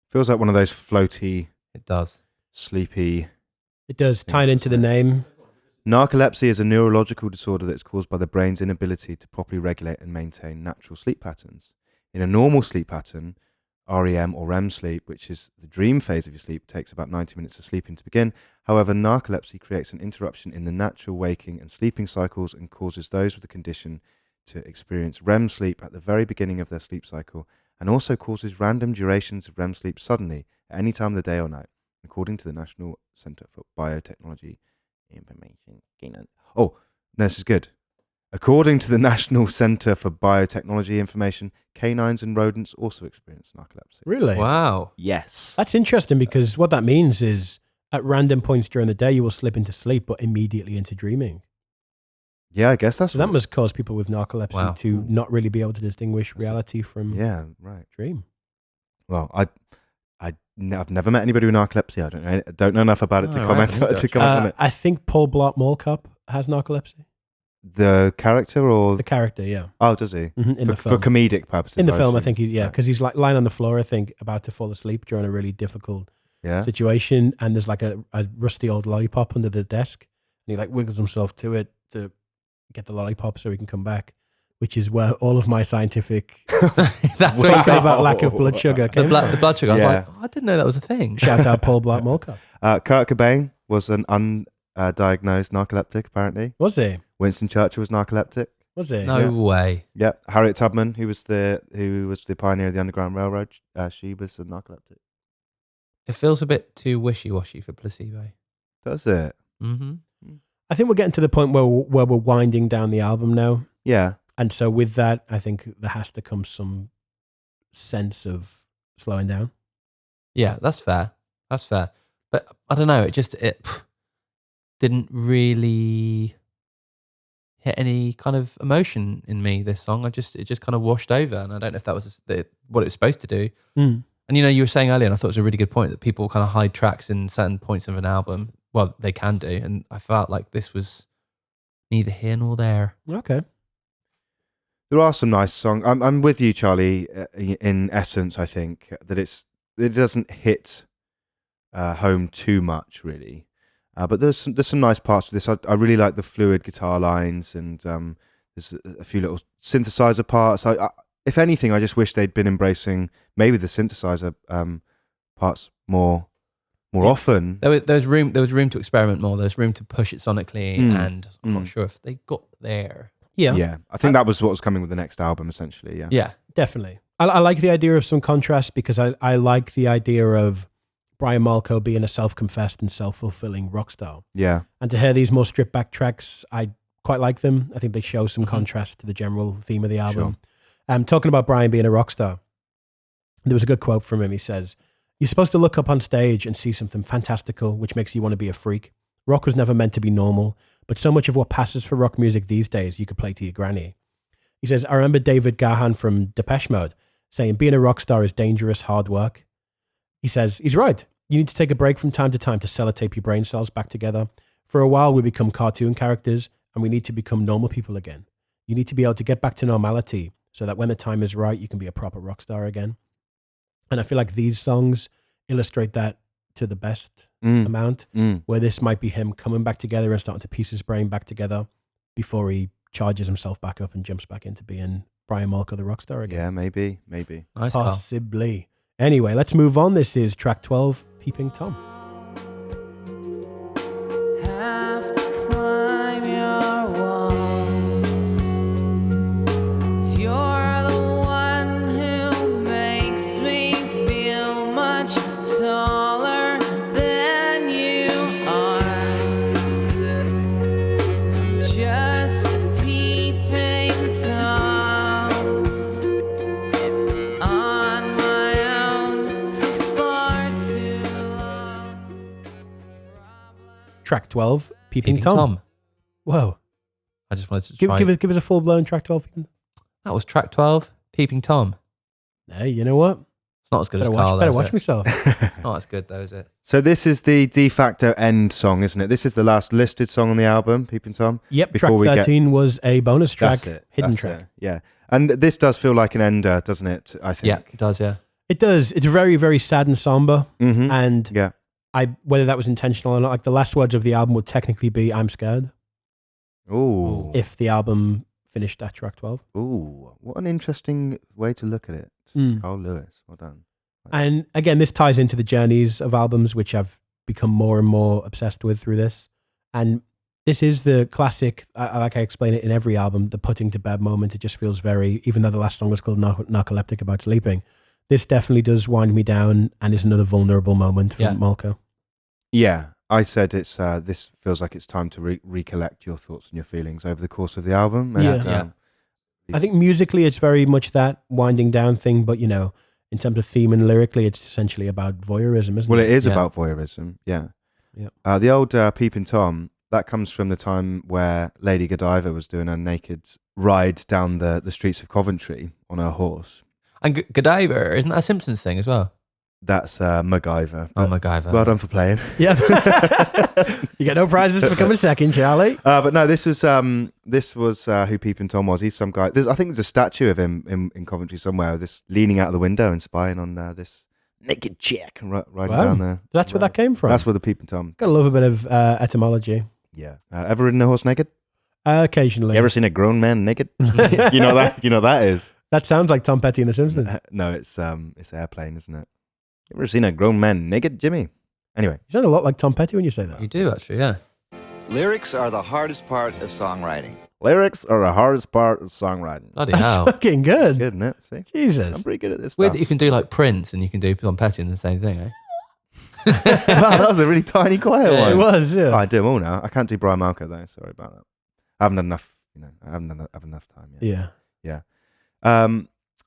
Feels like one of those floaty, It does. sleepy. It does, tie it into the name. Narcolepsy is a neurological disorder that is caused by the brain's inability to properly regulate and maintain natural sleep patterns. In a normal sleep pattern, REM or REM sleep, which is the dream phase of your sleep, takes about 90 minutes of sleeping to begin. However, narcolepsy creates an interruption in the natural waking and sleeping cycles and causes those with the condition to experience REM sleep at the very beginning of their sleep cycle, and also causes random durations of REM sleep suddenly at any time of the day or night, according to the National Center for Biotechnology Information. Oh, no, this is good. According to the National Center for Biotechnology Information, canines and rodents also experience narcolepsy. Really? Wow. Yes. That's interesting because what that means is at random points during the day, you will slip into sleep, but immediately into dreaming. Yeah, I guess that's so that must cause people with narcolepsy to not really be able to distinguish reality from dream. Well, I've never met anybody with narcolepsy. I don't know enough about it to comment on it. I think Paul Blart Mall Cop has narcolepsy. The character or the character? Yeah. Oh, does he? Mm-hmm, in the film. For comedic purposes. In the film, I think because he's like lying on the floor, I think, about to fall asleep during a really difficult situation, and there's like a rusty old lollipop under the desk, and he like wiggles himself to it to get the lollipop so he can come back, which is where all of my scientific that's talking about lack of blood sugar came the blood sugar. I was like, I didn't know that was a thing. Shout out Paul Blart Mall Cop. Kurt Cobain was an undiagnosed narcoleptic, apparently. Was he? Winston Churchill was narcoleptic. Was he? No way. Yeah. Harriet Tubman, who was the pioneer of the Underground Railroad, she was a narcoleptic. It feels a bit too wishy-washy for Placebo. Does it? Mm-hmm. I think we're getting to the point where we're winding down the album now. Yeah. And so with that, I think there has to come some sense of slowing down. Yeah, that's fair. That's fair. But I don't know. It didn't really hit any kind of emotion in me, this song. It just kind of washed over. And I don't know if that was what it was supposed to do. Mm. And you were saying earlier, and I thought it was a really good point, that people kind of hide tracks in certain points of an album. Well, they can do. And I felt like this was neither here nor there. Okay. There are some nice songs. I'm with you, Charlie. In essence, I think that it's it doesn't hit home too much, really. But there's some nice parts to this. I really like the fluid guitar lines, and there's a few little synthesizer parts. If anything, I just wish they'd been embracing maybe the synthesizer parts more often. There was room to experiment more. There was room to push it sonically, and I'm not sure if they got there. Yeah. I think that was what was coming with the next album, essentially. Yeah. Definitely. I like the idea of some contrast because I like the idea of Brian Molko being a self-confessed and self-fulfilling rock star. Yeah. And to hear these more stripped-back tracks, I quite like them. I think they show some contrast to the general theme of the album. Talking about Brian being a rock star, there was a good quote from him. He says, "You're supposed to look up on stage and see something fantastical, which makes you want to be a freak. Rock was never meant to be normal, but so much of what passes for rock music these days you could play to your granny." He says, "I remember David Gahan from Depeche Mode saying being a rock star is dangerous, hard work." He says, he's right. You need to take a break from time to time to sellotape your brain cells back together. For a while, we become cartoon characters, and we need to become normal people again. You need to be able to get back to normality so that when the time is right, you can be a proper rock star again. And I feel like these songs illustrate that to the best amount, where this might be him coming back together and starting to piece his brain back together before he charges himself back up and jumps back into being Brian Molko, the rock star again. Yeah, maybe. Nice, Carl. Possibly. Anyway, let's move on. This is track 12, Peeping Tom. Have to climb your wall, 'cause you're the one who makes me feel much taller than you are. I'm just a peeping Tom on my own for far too long. Track 12, Peeping Tom. Whoa. I just wanted to try. Give us a full-blown track 12. That was track 12, Peeping Tom. Hey, you know what? It's not as good Better as Carl. watch myself. Not as good though, is it? So this is the de facto end song, isn't it? This is the last listed song on the album, Peeping Tom. Yep, Before track we 13 was a bonus track, That's it. hidden That's track. it. Yeah. And this does feel like an ender, doesn't it? I think. Yeah, it does, yeah. It does. It's very, very sad and somber. Mm-hmm. And Yeah. whether that was intentional or not, like the last words of the album would technically be "I'm scared" Ooh. if the album finished at track 12. Ooh. What an interesting way to look at it. Carl Lewis. Well done. And again, this ties into the journeys of albums, which I've become more and more obsessed with through this. And this is the classic, like I explain it in every album, the putting to bed moment. It just feels very, even though the last song was called Narcoleptic, about sleeping, this definitely does wind me down and is another vulnerable moment from Molko. Yeah. I said it's this feels like it's time to recollect your thoughts and your feelings over the course of the album. And, I think musically it's very much that winding down thing, but you know, in terms of theme and lyrically, it's essentially about voyeurism, isn't it? Well, it is about voyeurism, yeah. The old Peeping Tom, that comes from the time where Lady Godiva was doing a naked ride down the streets of Coventry on her horse. And Godiva, isn't that a Simpsons thing as well? That's MacGyver. Oh, MacGyver. Well done for playing. Yeah. You get no prizes for coming second, Charlie. But no, this was who Peeping Tom was. He's some guy. I think there's a statue of him in Coventry somewhere, this leaning out of the window and spying on this naked chick riding down there. That's where that came from. That's where the Peeping Tom. Gotta love a bit of etymology. Yeah. Ever ridden a horse naked? Occasionally. You ever seen a grown man naked? You know that. You know what that is. That sounds like Tom Petty in The Simpsons. No, it's Airplane, isn't it? You ever seen a grown man naked, Jimmy? Anyway. You sound a lot like Tom Petty when you say that. You do, actually, yeah. Lyrics are the hardest part of songwriting. Lyrics are the hardest part of songwriting. Bloody hell. Fucking good. Good, isn't it? See? Jesus. I'm pretty good at this Weird stuff. that you can do like Prince and you can do Tom Petty in the same thing, eh? Wow, that was a really tiny, quiet one. It was, yeah. Oh, I do them all now. I can't do Brian Malco though. Sorry about that. I haven't had enough. I haven't had enough time yet. Yeah.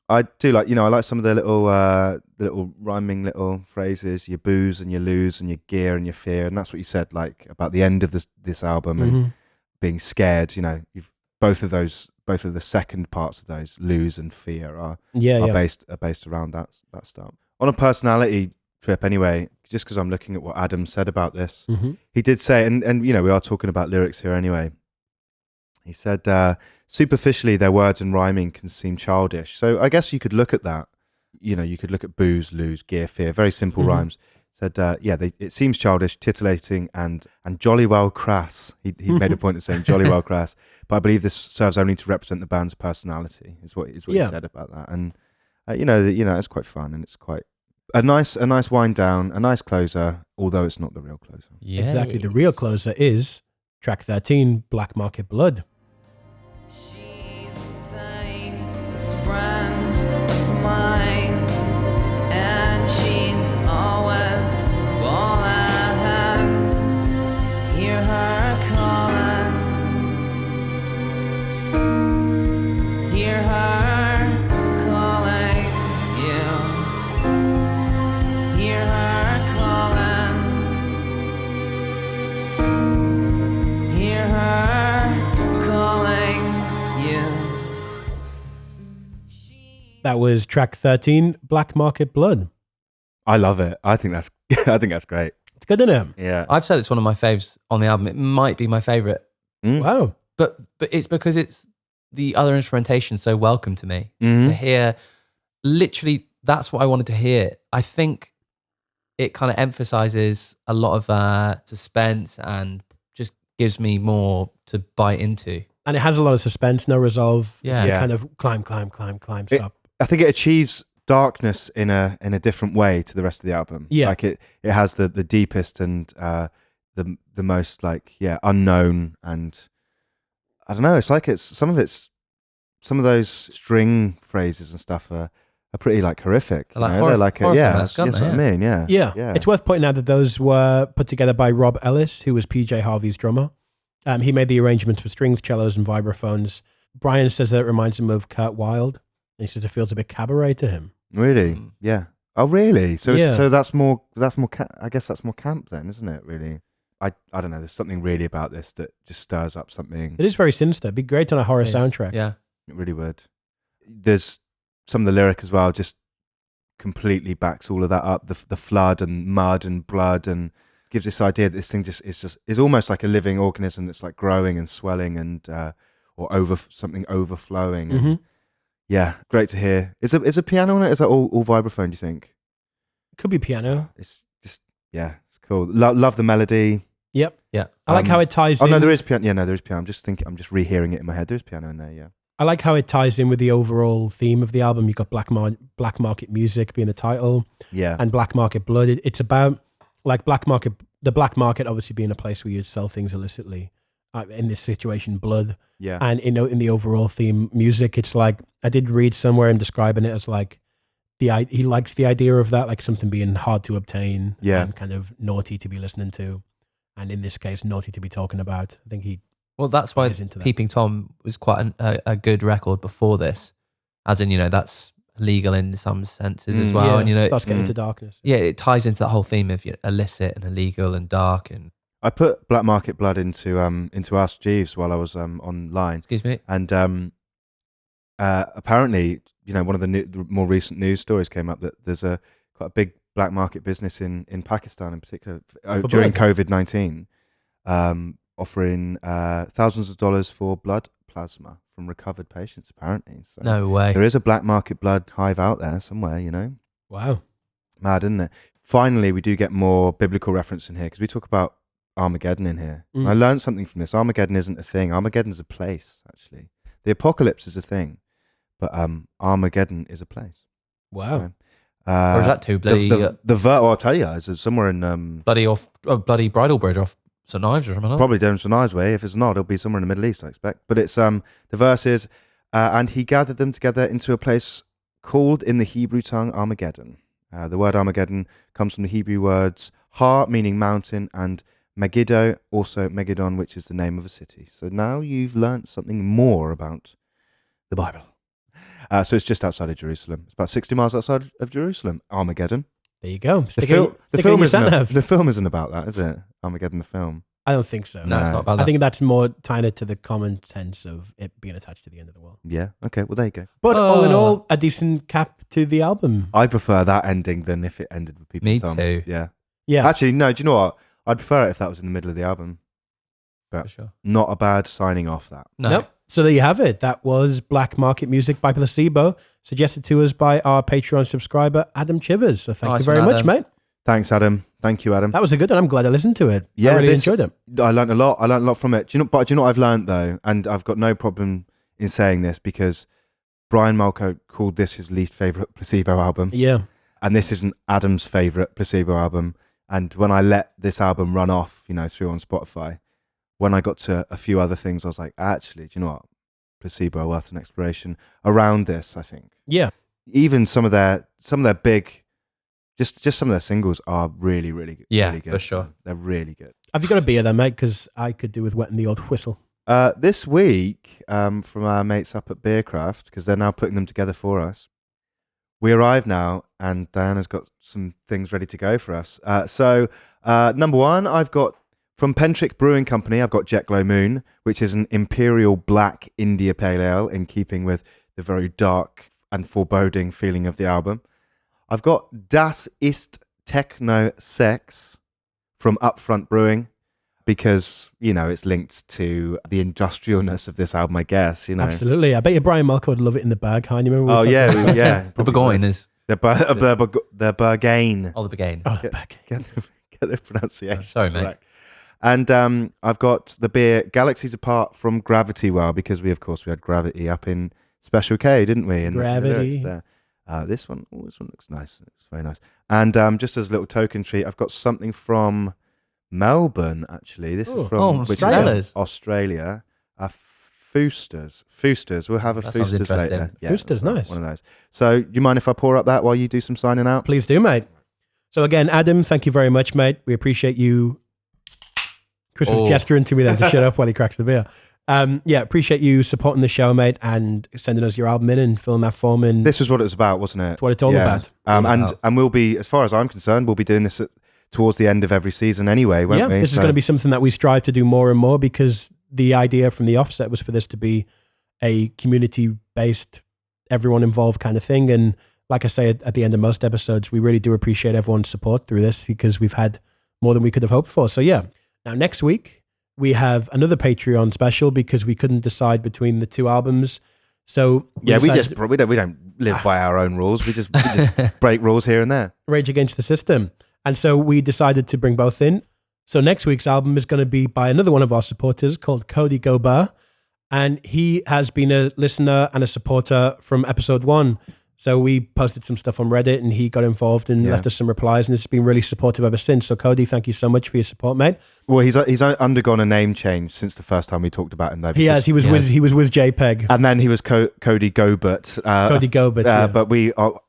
I do like. I like some of the little rhyming little phrases. Your booze and your lose and your gear and your fear, and that's what you said like about the end of this album and being scared. You've both of the second parts of those, lose and fear, are based around that stuff. On a personality trip, anyway. Just because I'm looking at what Adam said about this, he did say, and we are talking about lyrics here anyway. He said, superficially, their words and rhyming can seem childish. So I guess you could look at that. you could look at booze, lose, gear, fear, very simple rhymes. Said, it seems childish, titillating, and jolly well crass. He made a point of saying jolly well crass, but I believe this serves only to represent the band's personality. Is what he said about that, and it's quite fun, and it's quite a nice wind down, a nice closer, although it's not the real closer. Yes. Exactly, the real closer is track 13, Black Market Blood. She's insane, this friend of mine, and she's always all ahead. Hear her calling, hear her calling you, hear her calling, hear her calling you. That was track 13, Black Market Blood. I love it. I think that's great. It's good, isn't it? Yeah. I've said it's one of my faves on the album. It might be my favorite, Wow. but it's because it's the other instrumentation so welcome to me to hear. Literally, that's what I wanted to hear. I think it kind of emphasizes a lot of suspense and just gives me more to bite into. And it has a lot of suspense, no resolve. Yeah. It's a Yeah. kind of climb, stop. I think it achieves darkness in a different way to the rest of the album. Yeah. Like it has the deepest and the most unknown, and I don't know, it's like some of those string phrases and stuff are pretty like horrific. They're like you know? horror- They're like horror-esque, aren't that's they? what I mean. Yeah. Yeah. It's worth pointing out that those were put together by Rob Ellis, who was PJ Harvey's drummer. He made the arrangements for strings, cellos, and vibraphones. Brian says that it reminds him of Kurt Wilde. And he says it feels a bit cabaret to him. Really? Yeah. Oh, really? So Yeah. so that's more. I guess that's more camp then, isn't it? Really. I don't know. There's something really about this that just stirs up something. It is very sinister. It'd be great on a horror It is. soundtrack. Yeah. It really would. There's some of the lyric as well, just completely backs all of that up. The flood and mud and blood, and gives this idea that this thing is almost like a living organism that's like growing and swelling and or something overflowing. And Mm-hmm. yeah, great to hear. Is a piano on it? Is that all vibraphone? Do you think? Could be piano. It's just it's cool. Love the melody. Yep. Yeah. I like how it ties in. Oh no, there is piano. Yeah, no, there is piano. I'm just rehearing it in my head. There is piano in there. Yeah. I like how it ties in with the overall theme of the album. You've got black market music being the title, Yeah. and black market blood. It's about like the black market obviously being a place where you sell things illicitly. In this situation, blood. Yeah. And in the overall theme, music. It's like I did read somewhere him describing it as like he likes the idea of that, like something being hard to obtain, Yeah. and kind of naughty to be listening to, and in this case, naughty to be talking about. I think he. Well, that's why Ties into that. Peeping Tom was quite a good record before this, as in, that's legal in some senses as well. yeah, And, starts getting into darkness. yeah, it ties into that whole theme of illicit and illegal and dark. And I put Black Market Blood into Ask Jeeves while I was online, excuse me. and apparently, one of the more recent news stories came up that there's quite a big black market business in Pakistan in particular during blood. COVID-19, offering thousands of dollars for blood plasma from recovered patients. Apparently, so No way. there is a black market blood hive out there somewhere. Wow. Mad, isn't it? Finally, we do get more biblical reference in here because we talk about Armageddon in here. Mm. I learned something from this. Armageddon isn't a thing. Armageddon's a place, actually. The apocalypse is a thing, but Armageddon is a place. Wow. So, Or is that too bloody I'll tell you, it's somewhere in bloody bridal bridge off St Ives or something? probably down St Ives way. If it's not, it'll be somewhere in the Middle East, I expect. But it's the verse is, and he gathered them together into a place called in the Hebrew tongue Armageddon. The word Armageddon comes from the Hebrew words Har, meaning mountain, and Megiddo, also Megiddon, which is the name of a city. So now you've learnt something more about the Bible. So it's just outside of Jerusalem. It's about 60 miles outside of Jerusalem. Armageddon. There you go. The film isn't about that, is it? Armageddon, the film. I don't think so. No, it's not about that. I think that's more tying it to the common sense of it being attached to the end of the world. Yeah. Okay. Well, there you go. But all in Oh. all, a decent cap to the album. I prefer that ending than if it ended with people. Me Tom. too. Yeah. Yeah. Actually, no. Do you know what? I'd prefer it if that was in the middle of the album. For sure. Not a bad signing off. That. No. Nope. So there you have it. That was Black Market Music by Placebo, suggested to us by our Patreon subscriber, Adam Chivers. So thank you very much, mate. Thanks, Adam. Thank you, Adam. That was a good one. I'm glad I listened to it. Yeah, I really enjoyed it. I learned a lot from it. Do you know what I've learned, though? And I've got no problem in saying this because Brian Malco called this his least favourite Placebo album. Yeah. And this isn't Adam's favourite Placebo album. And when I let this album run off, through on Spotify, when I got to a few other things, I was like, actually, do you know what? Placebo are worth an exploration around this, I think. Yeah. Even some of their big, just some of their singles are really, really good. Yeah, really good. for sure. They're really good. Have you got a beer then, mate? Because I could do with wetting the old whistle. This week, from our mates up at Beercraft, because they're now putting them together for us, we arrive now, and Diana's got some things ready to go for us. So, number one, I've got from Pentrick Brewing Company, I've got Jet Glow Moon, which is an Imperial Black India Pale Ale, in keeping with the very dark and foreboding feeling of the album. I've got Das ist Techno Sex from Upfront Brewing, because, it's linked to the industrialness of this album, I guess, Absolutely. I bet you Brian Malco would love it in the bag, Hein? Oh, yeah, yeah. The Burgoyne is... The Burgain. Oh, the Burgoyne. Oh, the bag. Get the pronunciation sorry, mate. correct. And I've got the beer Galaxies Apart from Gravity Well, because we had Gravity up in Special K, didn't we? In Gravity. The there. This one looks nice. It's very nice. And just as a little token treat, I've got something from Melbourne, actually. This is from Australia. Foosters. We'll have a Foosters later. Yeah, Foosters, nice. One of those. So, do you mind if I pour up that while you do some signing out? Please do, mate. So again, Adam, thank you very much, mate. We appreciate you. Chris was gesturing to me then to shut up while he cracks the beer. Appreciate you supporting the show, mate, and sending us your album in and filling that form in. This was what it was about, wasn't it? That's what it's all about. And we'll be, as far as I'm concerned, we'll be doing this towards the end of every season anyway, won't we? This is going to be something that we strive to do more and more, because the idea from the offset was for this to be a community-based, everyone involved kind of thing. And like I say at the end of most episodes, we really do appreciate everyone's support through this, because we've had more than we could have hoped for. So yeah. Now next week, we have another Patreon special, because we couldn't decide between the two albums. So we don't live by our own rules. We just break rules here and there. Rage against the system. And so we decided to bring both in. So next week's album is going to be by another one of our supporters called Cody Gober. And he has been a listener and a supporter from episode 1. So we posted some stuff on Reddit, and he got involved and left us some replies, and it's been really supportive ever since. So Cody, thank you so much for your support, mate. Well, he's undergone a name change since the first time we talked about him, though. He has. He was with JPEG, and then he was Cody Gobert. Cody Gobert. But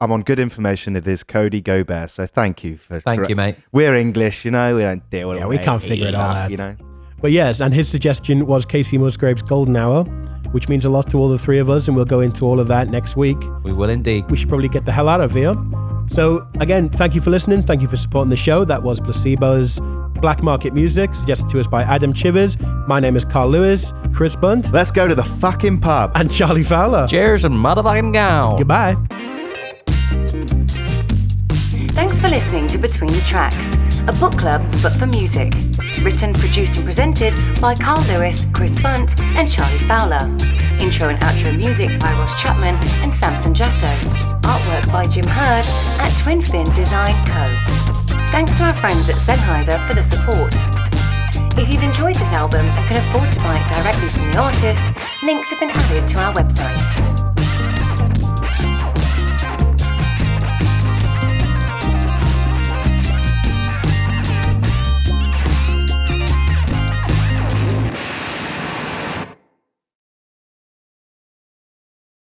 I'm on good information. It is Cody Gobert. So thank you you, mate. We're English, we don't deal with it. Yeah, we can't figure it all out. But yes, and his suggestion was Casey Musgrave's Golden Hour, which means a lot to all the three of us, and we'll go into all of that next week. We will indeed. We should probably get the hell out of here. So again, thank you for listening. Thank you for supporting the show. That was Placebo's Black Market Music, suggested to us by Adam Chivers. My name is Carl Lewis, Chris Bunt. Let's go to the fucking pub. And Charlie Fowler. Cheers and motherfucking go. Goodbye. Thanks for listening to Between the Tracks, a book club but for music. Written, produced and presented by Carl Lewis, Chris Bunt and Charlie Fowler. Intro and outro music by Ross Chapman and Samson Jatto. Artwork by Jim Hurd at Twin Fin Design Co. Thanks to our friends at Sennheiser for the support. If you've enjoyed this album and can afford to buy it directly from the artist, links have been added to our website.